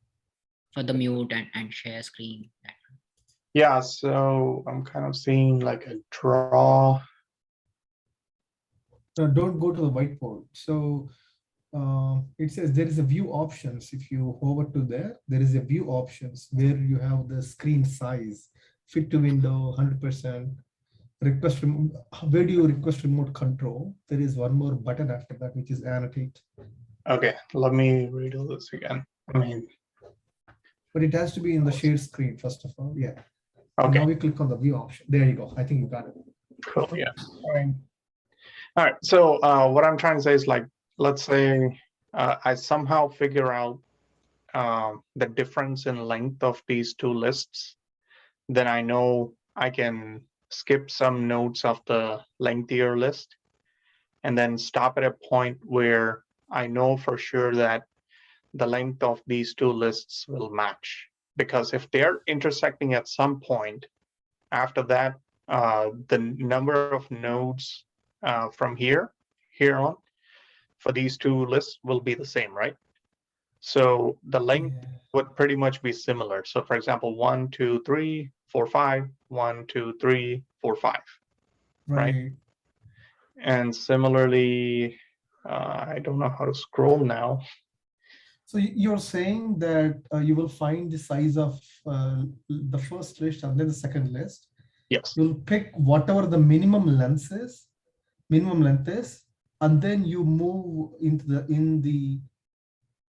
for the mute and share screen. That. Yeah, so I'm kind of seeing like a draw. Don't go to the whiteboard. So it says there is a view options. If you hover to there is a view options where you have the screen size, fit to window, 100%. Request remote. Where do you request remote control? There is one more button after that, which is annotate. Okay, let me redo this again. I mean, But it has to be in the share screen, first of all. Yeah. okay, Now we click on the view option. There you go. I think you got it. cool. Yeah. All right. So what I'm trying to say is, like, let's say I somehow figure out the difference in length of these two lists, then I know I can skip some nodes of the lengthier list and then stop at a point where I know for sure that the length of these two lists will match. Because if they're intersecting at some point, after that, the number of nodes from here on for these two lists will be the same, right? So the length would pretty much be similar. So for example, 1, 2, 3, 4, 5, 1, 2, 3, 4, 5, right? And similarly, I don't know how to scroll now. So you're saying that you will find the size of the first list and then the second list. Yes. You'll pick whatever the minimum length is, and then you move into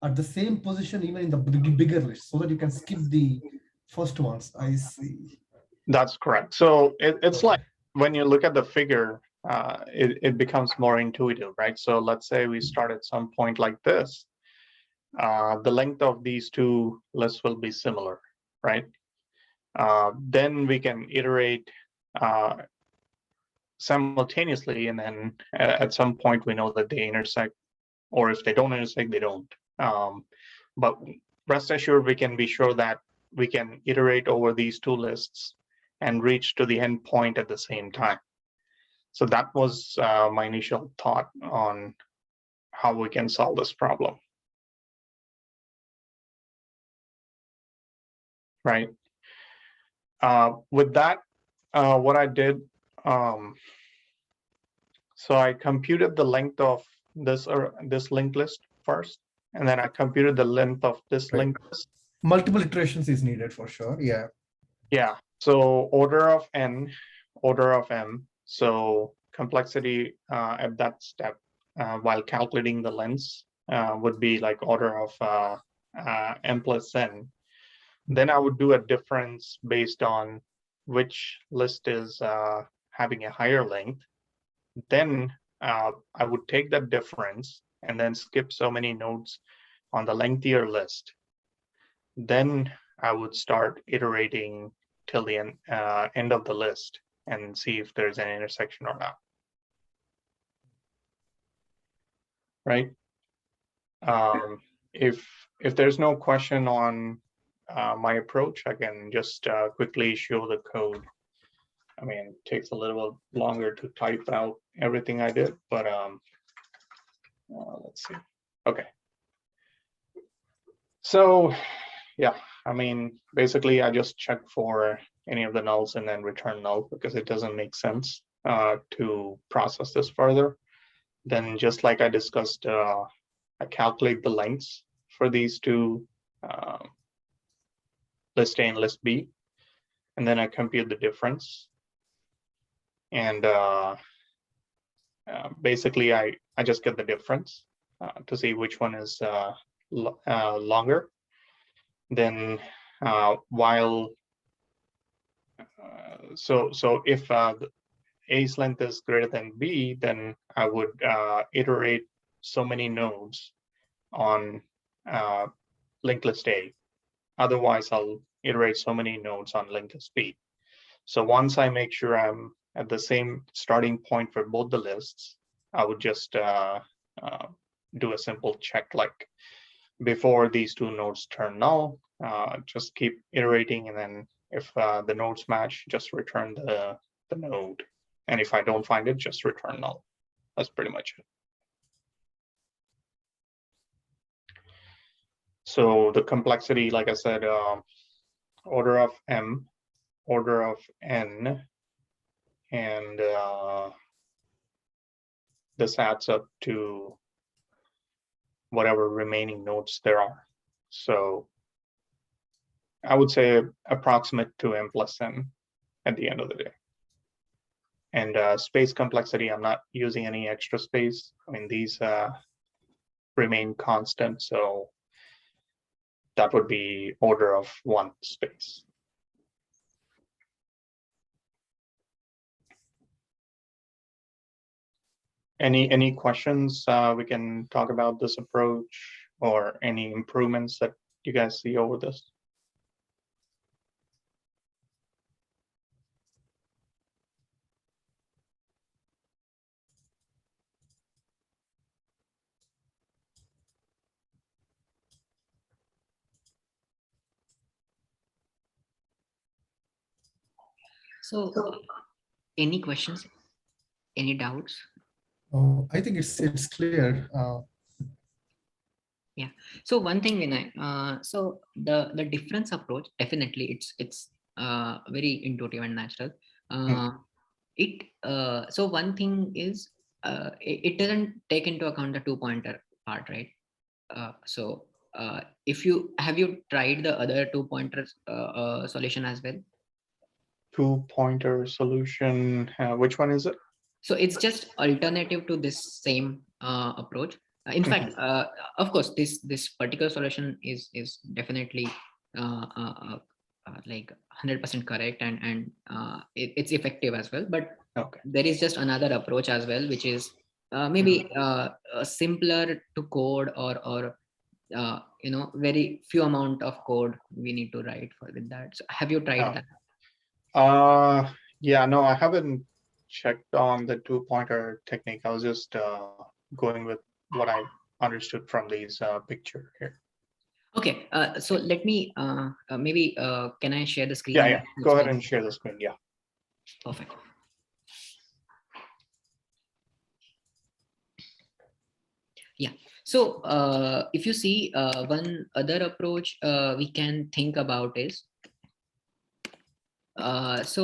at the same position, even in the bigger list, so that you can skip the first ones. I see. That's correct. So it's like when you look at the figure, it becomes more intuitive, right? So let's say we start at some point like this. The length of these two lists will be similar, right? Then we can iterate simultaneously, and then at some point we know that they intersect, or if they don't intersect, they don't. But rest assured, we can be sure that we can iterate over these two lists and reach to the end point at the same time. So that was my initial thought on how we can solve this problem. Right. With that, what I did, so I computed the length of this linked list first, and then I computed the length of this linked list. Multiple iterations is needed for sure. Yeah. Yeah. So order of n, order of m. So complexity at that step while calculating the lengths would be like order of m plus n. Then I would do a difference based on which list is having a higher length. Then I would take that difference and then skip so many nodes on the lengthier list. Then I would start iterating till the end of the list and see if there's an intersection or not. Right? If there's no question on my approach, I can just quickly show the code. I mean, it takes a little longer to type out everything I did, but let's see. Okay. So yeah, I mean, basically I just check for any of the nulls and then return null, because it doesn't make sense to process this further. Then just like I discussed, I calculate the lengths for these two list A and list B, and then I compute the difference. And basically I just get the difference to see which one is longer. Then while so if A's length is greater than B, then I would iterate so many nodes on linked list A. Otherwise, I'll iterate so many nodes on linked list B. So once I make sure I'm at the same starting point for both the lists, I would just do a simple check, like before these two nodes turn null, just keep iterating, and then if the nodes match, just return the node. And if I don't find it, just return null. That's pretty much it. So the complexity, like I said, order of m, order of n, and this adds up to whatever remaining nodes there are. So I would say approximate to m plus n at the end of the day. And space complexity, I'm not using any extra space. I mean, these remain constant, so that would be order of 1 space. Any questions we can talk about this approach, or any improvements that you guys see over this? So any questions, any doubts? Oh, I think it's clear. So one thing, Vinay, so the difference approach, definitely it's very intuitive and natural. So one thing is it doesn't take into account the 2-pointer part, right? So if you have you tried the other 2-pointer solution as well? 2-pointer solution, which one is it? So it's just alternative to this same approach. In fact, of course, this particular solution is definitely like 100% correct, and it's effective as well. But Okay. there is just another approach as well, which is maybe simpler to code, or very few amount of code we need to write for with that. So have you tried that? Yeah, no, I haven't checked on the 2-pointer technique. I was just going with what I understood from these picture here. Okay, so let me maybe can I share the screen? Yeah, go ahead and share the screen. Yeah, perfect. Yeah, so if you see one other approach we can think about is these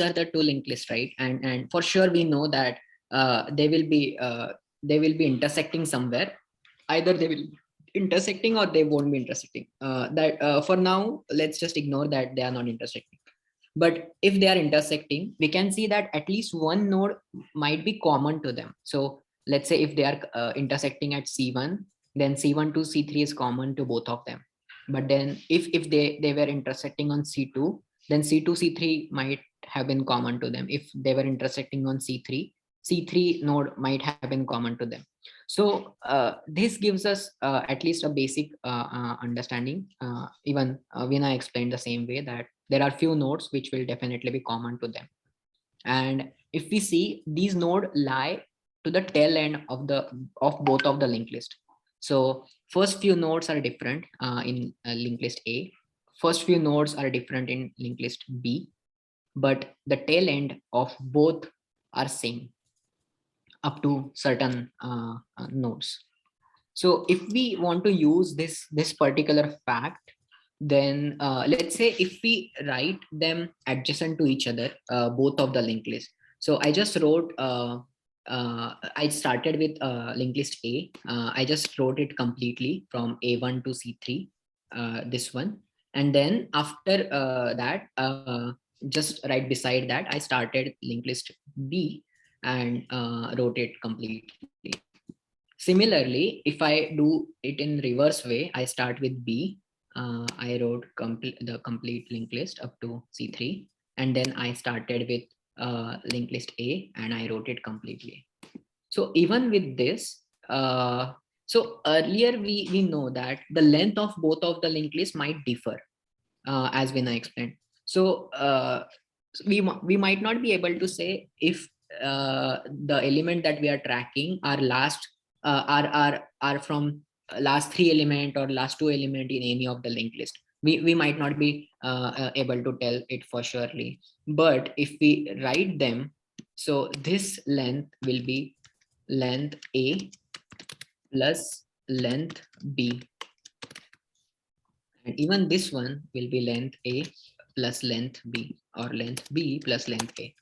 are the 2 linked lists, right? And for sure we know that they will be intersecting somewhere. Either they will intersecting or they won't be intersecting. For now, let's just ignore that they are not intersecting. But if they are intersecting, we can see that at least one node might be common to them. So let's say if they are intersecting at C1, then C1 to C3 is common to both of them. But then if they were intersecting on C2, then C2, C3 might have been common to them. If they were intersecting on C3, C3 node might have been common to them. So this gives us at least a basic understanding. Even Veena explained the same way, that there are few nodes which will definitely be common to them. And if we see, these nodes lie to the tail end of both of the linked list. So first few nodes are different in linked list A. First few nodes are different in linked list B, but the tail end of both are same up to certain nodes. So if we want to use this particular fact, then let's say if we write them adjacent to each other, both of the linked list. So I just wrote I started with linked list A. I just wrote it completely from A1 to C3, this one. And then after that, just right beside that, I started linked list B and wrote it completely. Similarly, if I do it in reverse way, I start with B. I wrote the complete linked list up to C3. And then I started with linked list A and I wrote it completely. So even with this, so earlier we know that the length of both of the linked lists might differ, as Vinay explained. So we might not be able to say if the element that we are tracking are from last 3 element or last 2 element in any of the linked list. We might not be able to tell it for surely, but if we write them, so this length will be length A plus length B, and even this one will be length A plus length B, or length B plus length A.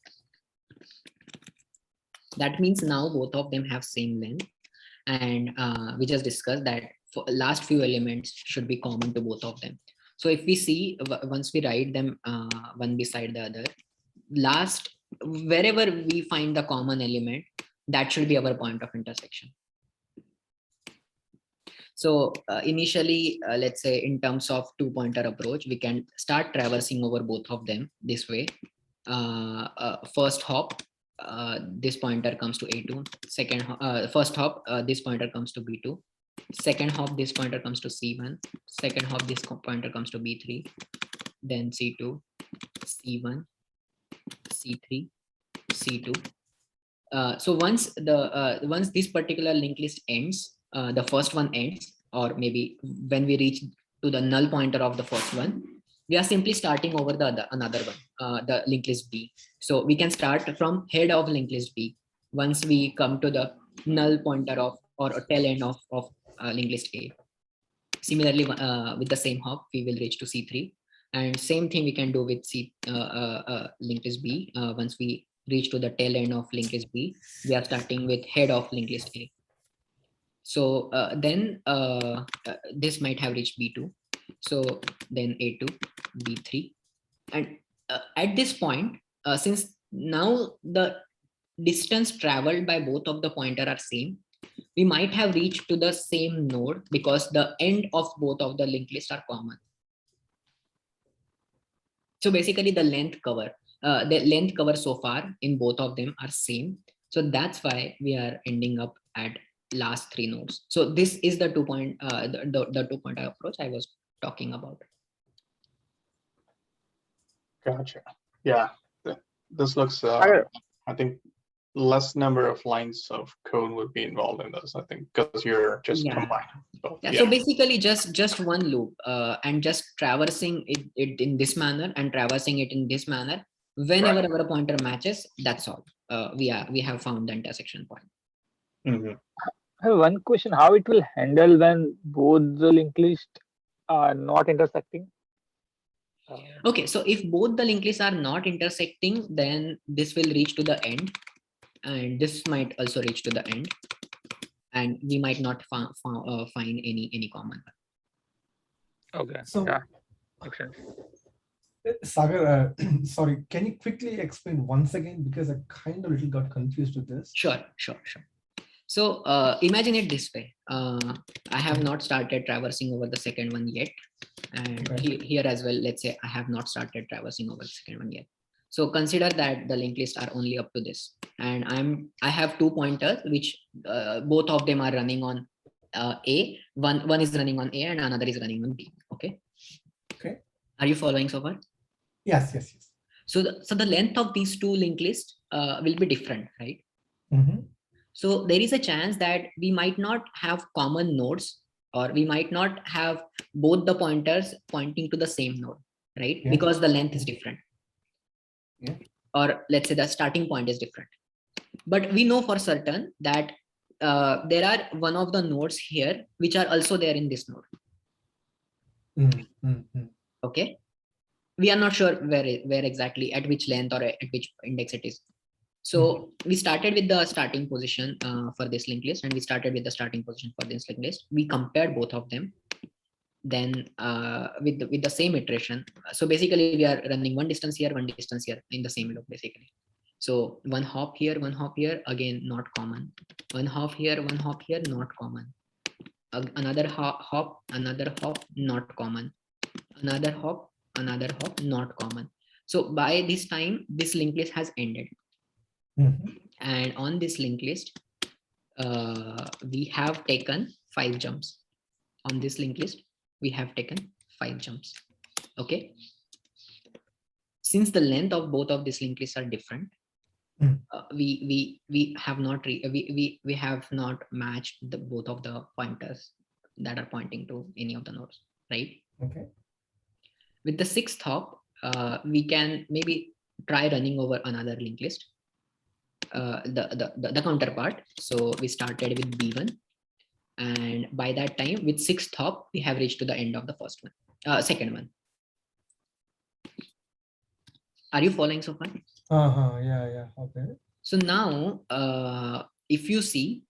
That means now both of them have same length, and we just discussed that for last few elements should be common to both of them. So if we see, once we write them one beside the other, last, wherever we find the common element, that should be our point of intersection. So initially, let's say in terms of 2-pointer approach, we can start traversing over both of them this way. First hop, this pointer comes to A2. First hop, this pointer comes to B2. Second hop, this pointer comes to C1. Second hop, this pointer comes to B3. Then C2, C1, C3, C2. So once this particular linked list ends, the first one ends, or maybe when we reach to the null pointer of the first one, we are simply starting over the another one, the linked list B. So we can start from head of linked list B once we come to the null pointer of, or tail end of linked list A. Similarly, with the same hop, we will reach to C3, and same thing we can do with linked list B. Once we reach to the tail end of linked list B, we are starting with head of linked list A. So then this might have reached B2. So then A2, B3. And at this point, since now the distance traveled by both of the pointer are same, we might have reached to the same node because the end of both of the linked lists are common. So basically the length cover so far in both of them are same. So that's why we are ending up at last 3 nodes. So this is the 2-pointer approach I was talking about. Gotcha. Yeah, this looks, I think less number of lines of code would be involved in this, I think, because you're just combining both. Yeah, so basically just one loop and just traversing it in this manner and traversing it in this manner. Whenever our pointer matches, that's all. We have found the intersection point. Mm-hmm. I have one question: how it will handle when both the linked list are not intersecting? Okay, so if both the linked lists are not intersecting, then this will reach to the end, and this might also reach to the end, and we might not find any common. Okay. So, yeah, makes sense. Sagar, sorry, can you quickly explain once again, because I kind of little got confused with this. Sure. So imagine it this way. I have not started traversing over the second one yet. And here as well, let's say I have not started traversing over the second one yet. So consider that the linked lists are only up to this. And I have 2 pointers, which both of them are running on A. One is running on A and another is running on B. Okay. Are you following so far? Yes. So the length of these 2 linked lists will be different, right? Mm-hmm. So there is a chance that we might not have common nodes, or we might not have both the pointers pointing to the same node, right? Yeah. Because the length is different. Yeah. Or let's say the starting point is different. But we know for certain that there are one of the nodes here which are also there in this node. Mm-hmm. Okay. We are not sure where exactly, at which length or at which index it is. So we started with the starting position for this linked list, and we started with the starting position for this linked list. We compared both of them. Then with the same iteration. So basically we are running one distance here, one distance here in the same loop basically. So one hop here, again not common. One hop here, not common. Another hop, not common. Another hop, not common. So by this time, this linked list has ended. Mm-hmm. And on this linked list, we have taken 5 jumps. On this linked list, we have taken 5 jumps. Okay. Since the length of both of these linked lists are different, we have not matched both of the pointers that are pointing to any of the nodes, right? Okay. With the sixth hop, we can maybe try running over another linked list, the counterpart. So we started with B1, and by that time, with sixth hop, we have reached to the end of the first one, second one. Are you following so far? Yeah. Okay. So now, if you see,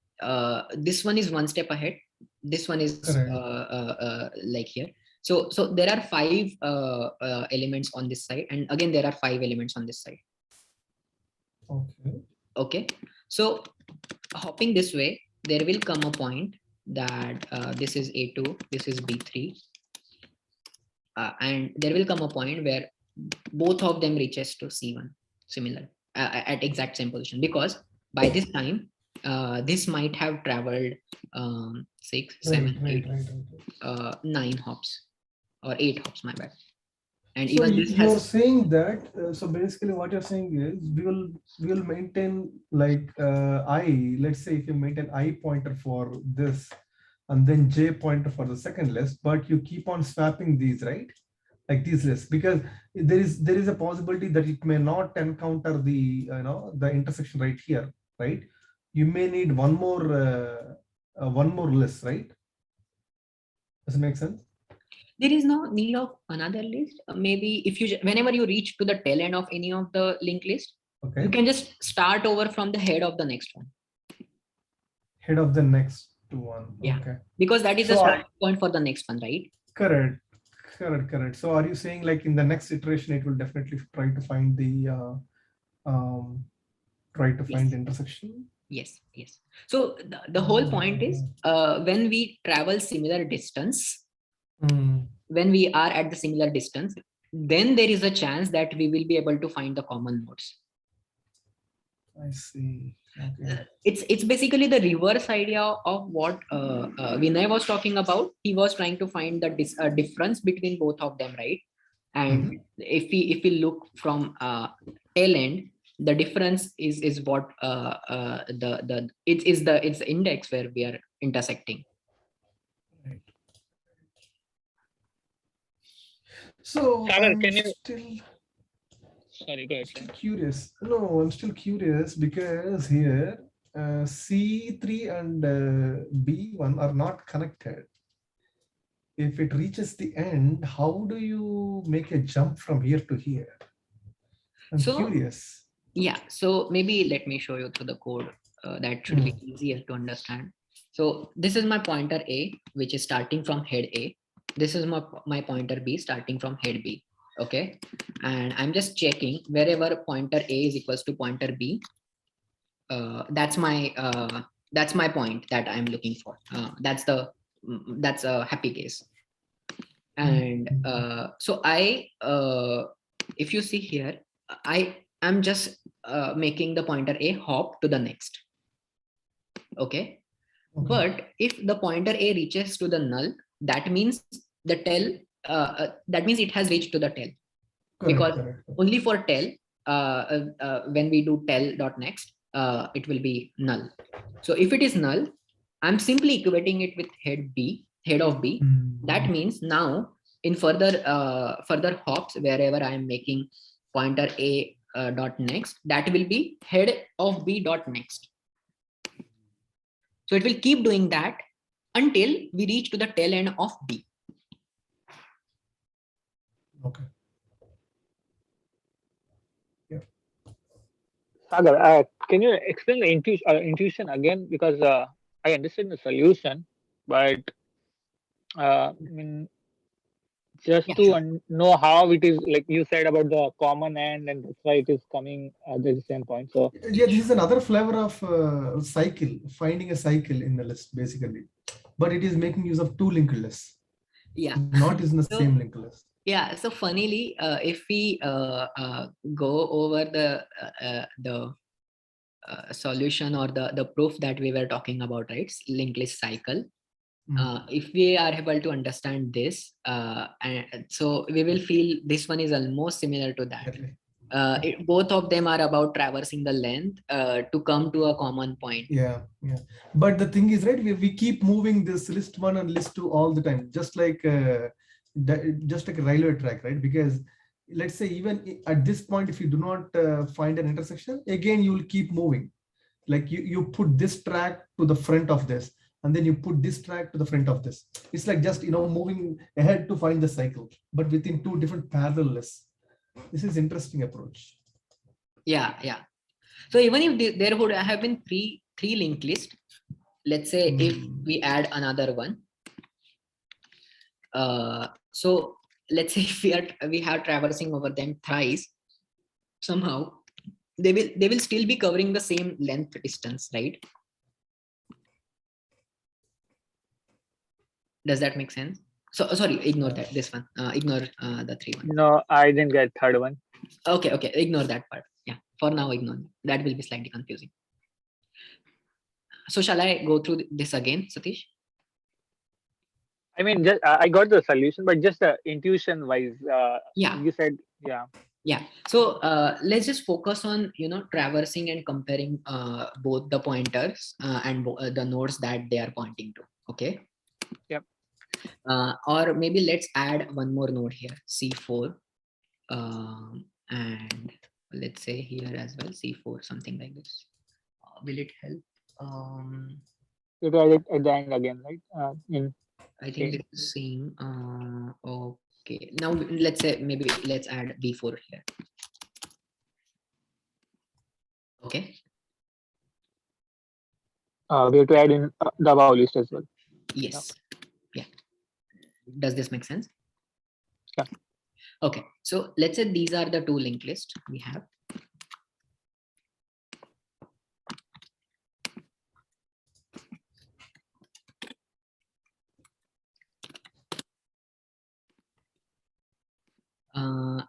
this one is one step ahead. This one is Correct. like here. So there are 5 elements on this side, and again there are 5 elements on this side. Okay. Okay. So hopping this way, there will come a point that this is A2, this is B3, and there will come a point where both of them reaches to C1, similar at exact same position, because by this time this might have traveled 6, 7, 8, 9 hops or 8 hops, my bad. And So even this you're has, saying that, so basically what you're saying is we will maintain like let's say if you maintain I pointer for this and then J pointer for the second list, but you keep on swapping these, right? Like these lists, because there is a possibility that it may not encounter the the intersection right here, right? You may need one more list, right? Does it make sense? there is no need of another list. Maybe if you, whenever you reach to the tail end of any of the linked list, Okay. you can just start over from the head of the next one. Head of the next one. Yeah. Okay. Because that is the So starting point for the next one, right? Correct. So are you saying like in the next iteration, it will definitely try to find the Yes. intersection? Yes. So the whole point is when we travel similar distance, when we are at the similar distance, then there is a chance that we will be able to find the common nodes. I see. Okay. It's basically the reverse idea of what Vinay was talking about. He was trying to find the difference between both of them, right? And if we look from tail end, the difference is what it's the index where we are intersecting. Right. So Sagar, I'm can you? still Sorry, go ahead. curious. No, I'm still curious because here C3 and B1 are not connected. If it reaches the end, how do you make a jump from here to here? I'm curious. Yeah, so maybe let me show you through the code. That should be easier to understand. So this is my pointer A, which is starting from head A. This is my pointer B starting from head B. Okay, and I'm just checking wherever pointer A is equals to pointer B. That's my point that I'm looking for. That's a happy case. And so if you see here, I'm just making the pointer A hop to the next. Okay. But if the pointer A reaches to the null, that means the tail, that means it has reached to the tail. Because only for tail, when we do tail.next, it will be null. So if it is null, I'm simply equating it with head of B. That means now in further hops, wherever I am making pointer A dot next, that will be head of B dot next. So it will keep doing that until we reach to the tail end of B. Okay. Yeah. Sagar, can you explain the intuition again? Because I understand the solution, but I mean, just to know how it is, like you said about the common end, and that's why it is coming at the same point. So yeah, this is another flavor of cycle, finding a cycle in the list basically, but it is making use of 2 linked lists. Yeah, not is in the same linked list. Yeah, so funnily, if we go over the solution or the proof that we were talking about, right? Linked list cycle. If we are able to understand this, and so we will feel this one is almost similar to that. Both of them are about traversing the length to come to a common point. Yeah, yeah. But the thing is, right, we keep moving this list 1 and list 2 all the time, just like a railway track, right? Because let's say even at this point, if you do not find an intersection, again, you will keep moving. Like you put this track to the front of this, and then you put this track to the front of this. It's like just, moving ahead to find the cycle, but within 2 different parallel lists. This is interesting approach. Yeah, yeah. So even if there would have been three linked lists, let's say if we add another one. So let's say if we have traversing over them thrice, somehow they will still be covering the same length distance, right? Does that make sense? So sorry, ignore that, this one, ignore the 3 one. No, I didn't get third one. Okay, ignore that part. Yeah, for now ignore that, will be slightly confusing. So shall I go through this again, Satish? I mean, just I got the solution, but just intuition wise, Yeah. you said, yeah. Yeah. So let's just focus on, traversing and comparing both the pointers and the nodes that they are pointing to. Okay. Yep. Or maybe let's add one more node here, C4, and let's say here as well, C4, something like this. Will it help? You tried it at the end again, right? I think it's the same. Okay. Now let's say maybe let's add B4 here. Okay. We have to add in the above list as well. Yes. Yeah. Does this make sense? Yeah. Okay. So let's say these are the 2 linked lists we have.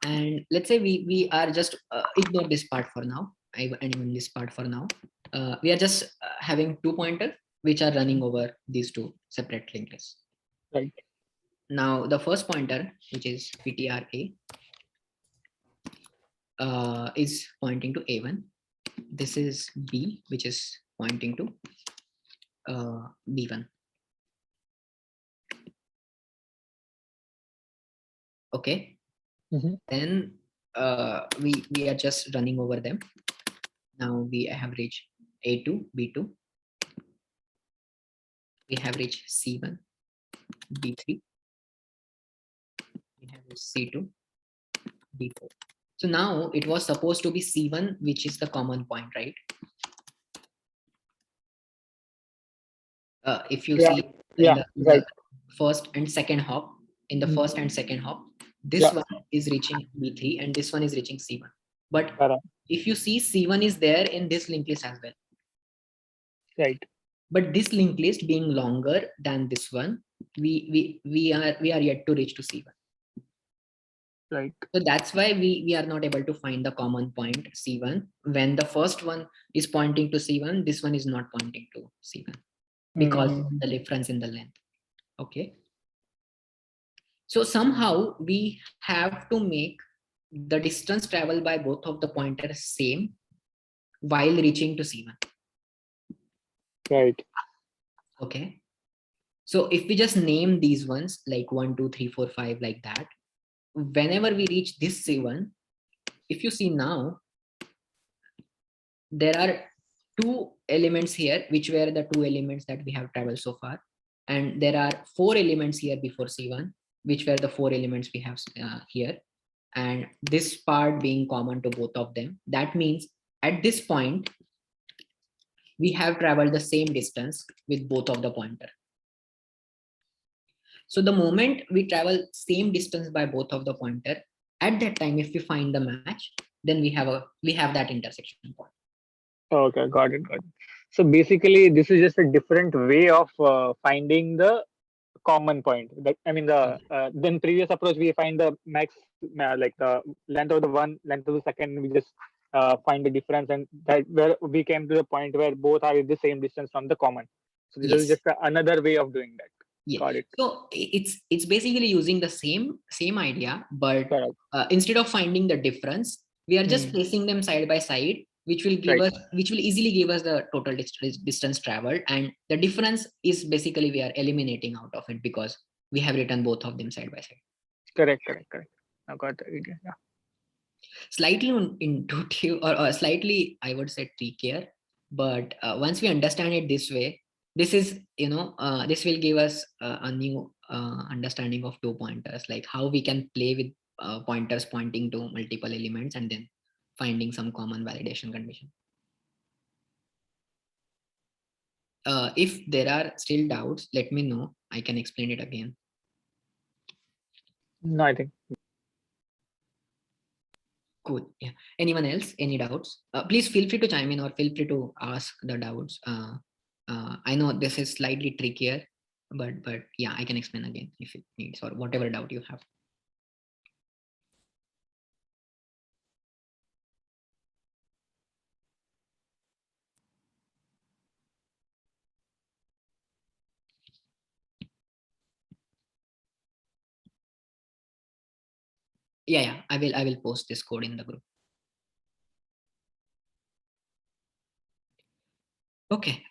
And let's say we are just ignore this part for now. And even this part for now. We are just having 2 pointers which are running over these 2 separate linked lists. Right. Now the first pointer, which is PTRA, is pointing to A1. This is B, which is pointing to B1. Okay. Mm-hmm. Then we are just running over them. Now we have reached A2, B2. We have reached C1, B3. We have reached C2, B4. So now it was supposed to be C1, which is the common point, right? If you see the first and second hop, in the first and second hop, this one is reaching B3 and this one is reaching C1. But if you see, C1 is there in this linked list as well. Right. But this linked list being longer than this one, we are yet to reach to C1. Right. So that's why we are not able to find the common point C1. When the first one is pointing to C1, this one is not pointing to C1 because of the difference in the length. Okay. So somehow we have to make the distance traveled by both of the pointers same while reaching to C1. Right. Okay. So if we just name these ones like 1, 2, 3, 4, 5 like that, whenever we reach this C1, if you see now, there are 2 elements here, which were the 2 elements that we have traveled so far. And there are 4 elements here before C1, which were the 4 elements we have here. And this part being common to both of them. That means at this point, we have traveled the same distance with both of the pointer. So the moment we travel same distance by both of the pointer, at that time, if we find the match, then we have that intersection point. Okay, got it. So basically, this is just a different way of finding the common point. I mean, then previous approach we find the max, like the length of the one, length of the second. We just find the difference, and that where we came to the point where both are at the same distance from the common. So this is just another way of doing that. Yeah. Got it. So it's basically using the same idea, but instead of finding the difference, We are just Hmm. placing them side by side, which will give Right. us, which will easily give us the total distance traveled, and the difference is basically we are eliminating out of it because we have written both of them side by side. Correct. I got the idea. Yeah. Slightly intuitive, or slightly, I would say, trickier, but once we understand it this way, this is, this will give us a new understanding of two pointers, like how we can play with pointers pointing to multiple elements and then finding some common validation condition. If there are still doubts, let me know, I can explain it again. No, I think. Cool. Yeah. Anyone else? Any doubts? Please feel free to chime in or feel free to ask the doubts. I know this is slightly trickier, but yeah, I can explain again if it needs, or whatever doubt you have. Yeah, I will post this code in the group. Okay.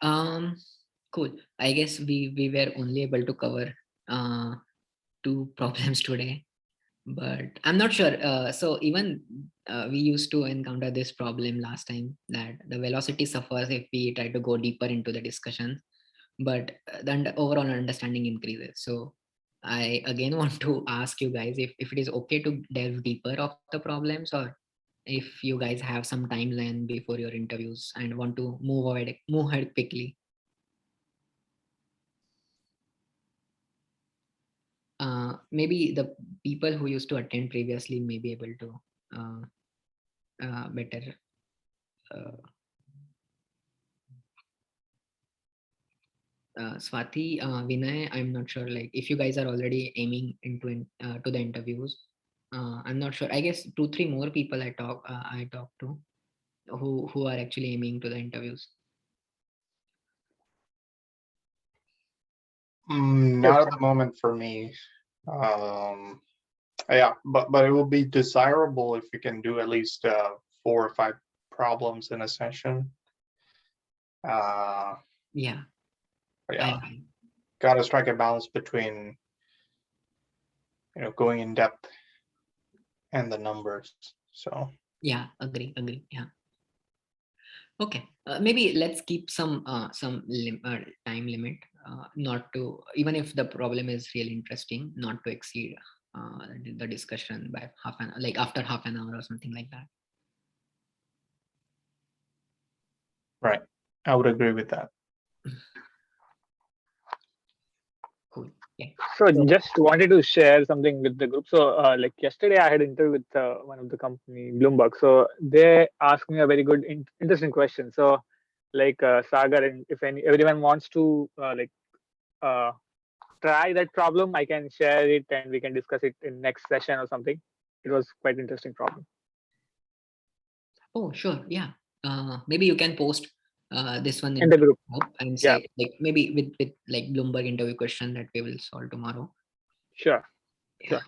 Cool. I guess we were only able to cover 2 problems today, but I'm not sure. So even we used to encounter this problem last time, that the velocity suffers if we try to go deeper into the discussion, but the overall understanding increases. So I again want to ask you guys if it is okay to delve deeper of the problems, or if you guys have some timeline before your interviews and want to move ahead quickly. Maybe the people who used to attend previously may be able to better. Swati, Vinay, I'm not sure, like if you guys are already aiming into to the interviews. I'm not sure. I guess 2-3 more people I talk to who are actually aiming to the interviews. Not at the moment for me. Yeah, but it will be desirable if you can do at least 4 or 5 problems in a session. Yeah. Yeah, gotta strike a balance between going in depth and the numbers. So yeah, agree. Yeah. Okay, maybe let's keep some time limit, not to, even if the problem is really interesting, not to exceed the discussion by like after half an hour or something like that. right, I would agree with that. Cool. Yeah. So just wanted to share something with the group. So like yesterday I had an interview with one of the company, Bloomberg. So they asked me a very good, interesting question. So like Sagar, and if everyone wants to try that problem, I can share it and we can discuss it in next session or something. It was quite interesting problem. Oh, sure. Yeah. Maybe you can post this one In the group. and Yeah. say, like, maybe with like Bloomberg interview question that we will solve tomorrow. Sure. Yeah. Sure.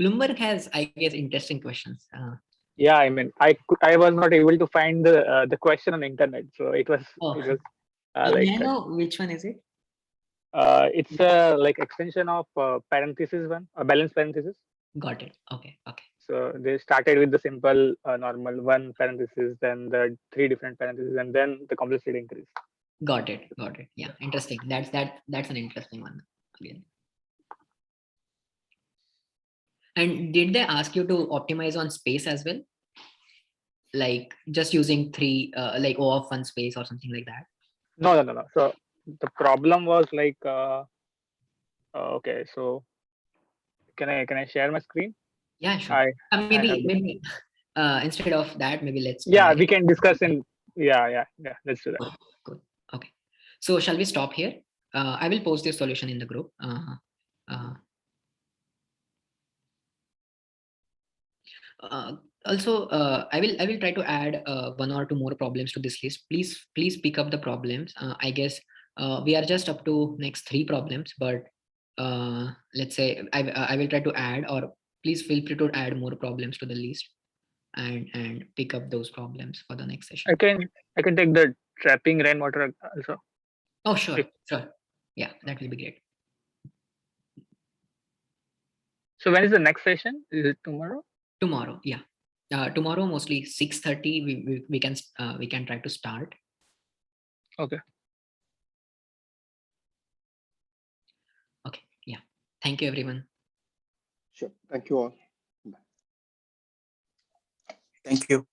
Bloomberg has, I guess, interesting questions. Yeah, I mean, I was not able to find the question on the internet, so it was May like I know which one is it? it's a like extension of parenthesis one, a balance parenthesis. Got it. Okay. So they started with the simple normal one parenthesis, then the 3 different parentheses, and then the complexity increase. Got it. Yeah, interesting. That's an interesting one again. And did they ask you to optimize on space as well? Like just using 3, like O of 1 space or something like that? No. So the problem was like, okay, so can I share my screen? Yeah, sure. Maybe instead of that, maybe let's try. we can discuss in let's do that. Good. Okay, so shall we stop here? I will post this solution in the group. Also, I will try to add 1 or 2 more problems to this list. Please pick up the problems. I guess we are just up to next 3 problems, but let's say I will try to add or please feel free to add more problems to the list and pick up those problems for the next session. I can take the trapping rainwater also. Oh, sure, if- sure. Yeah, that will be great. So when is the next session? Is it tomorrow? Tomorrow, yeah. Tomorrow mostly 6:30. We can try to start. Okay. Okay, yeah. Thank you, everyone. Sure. Thank you all. Thank you.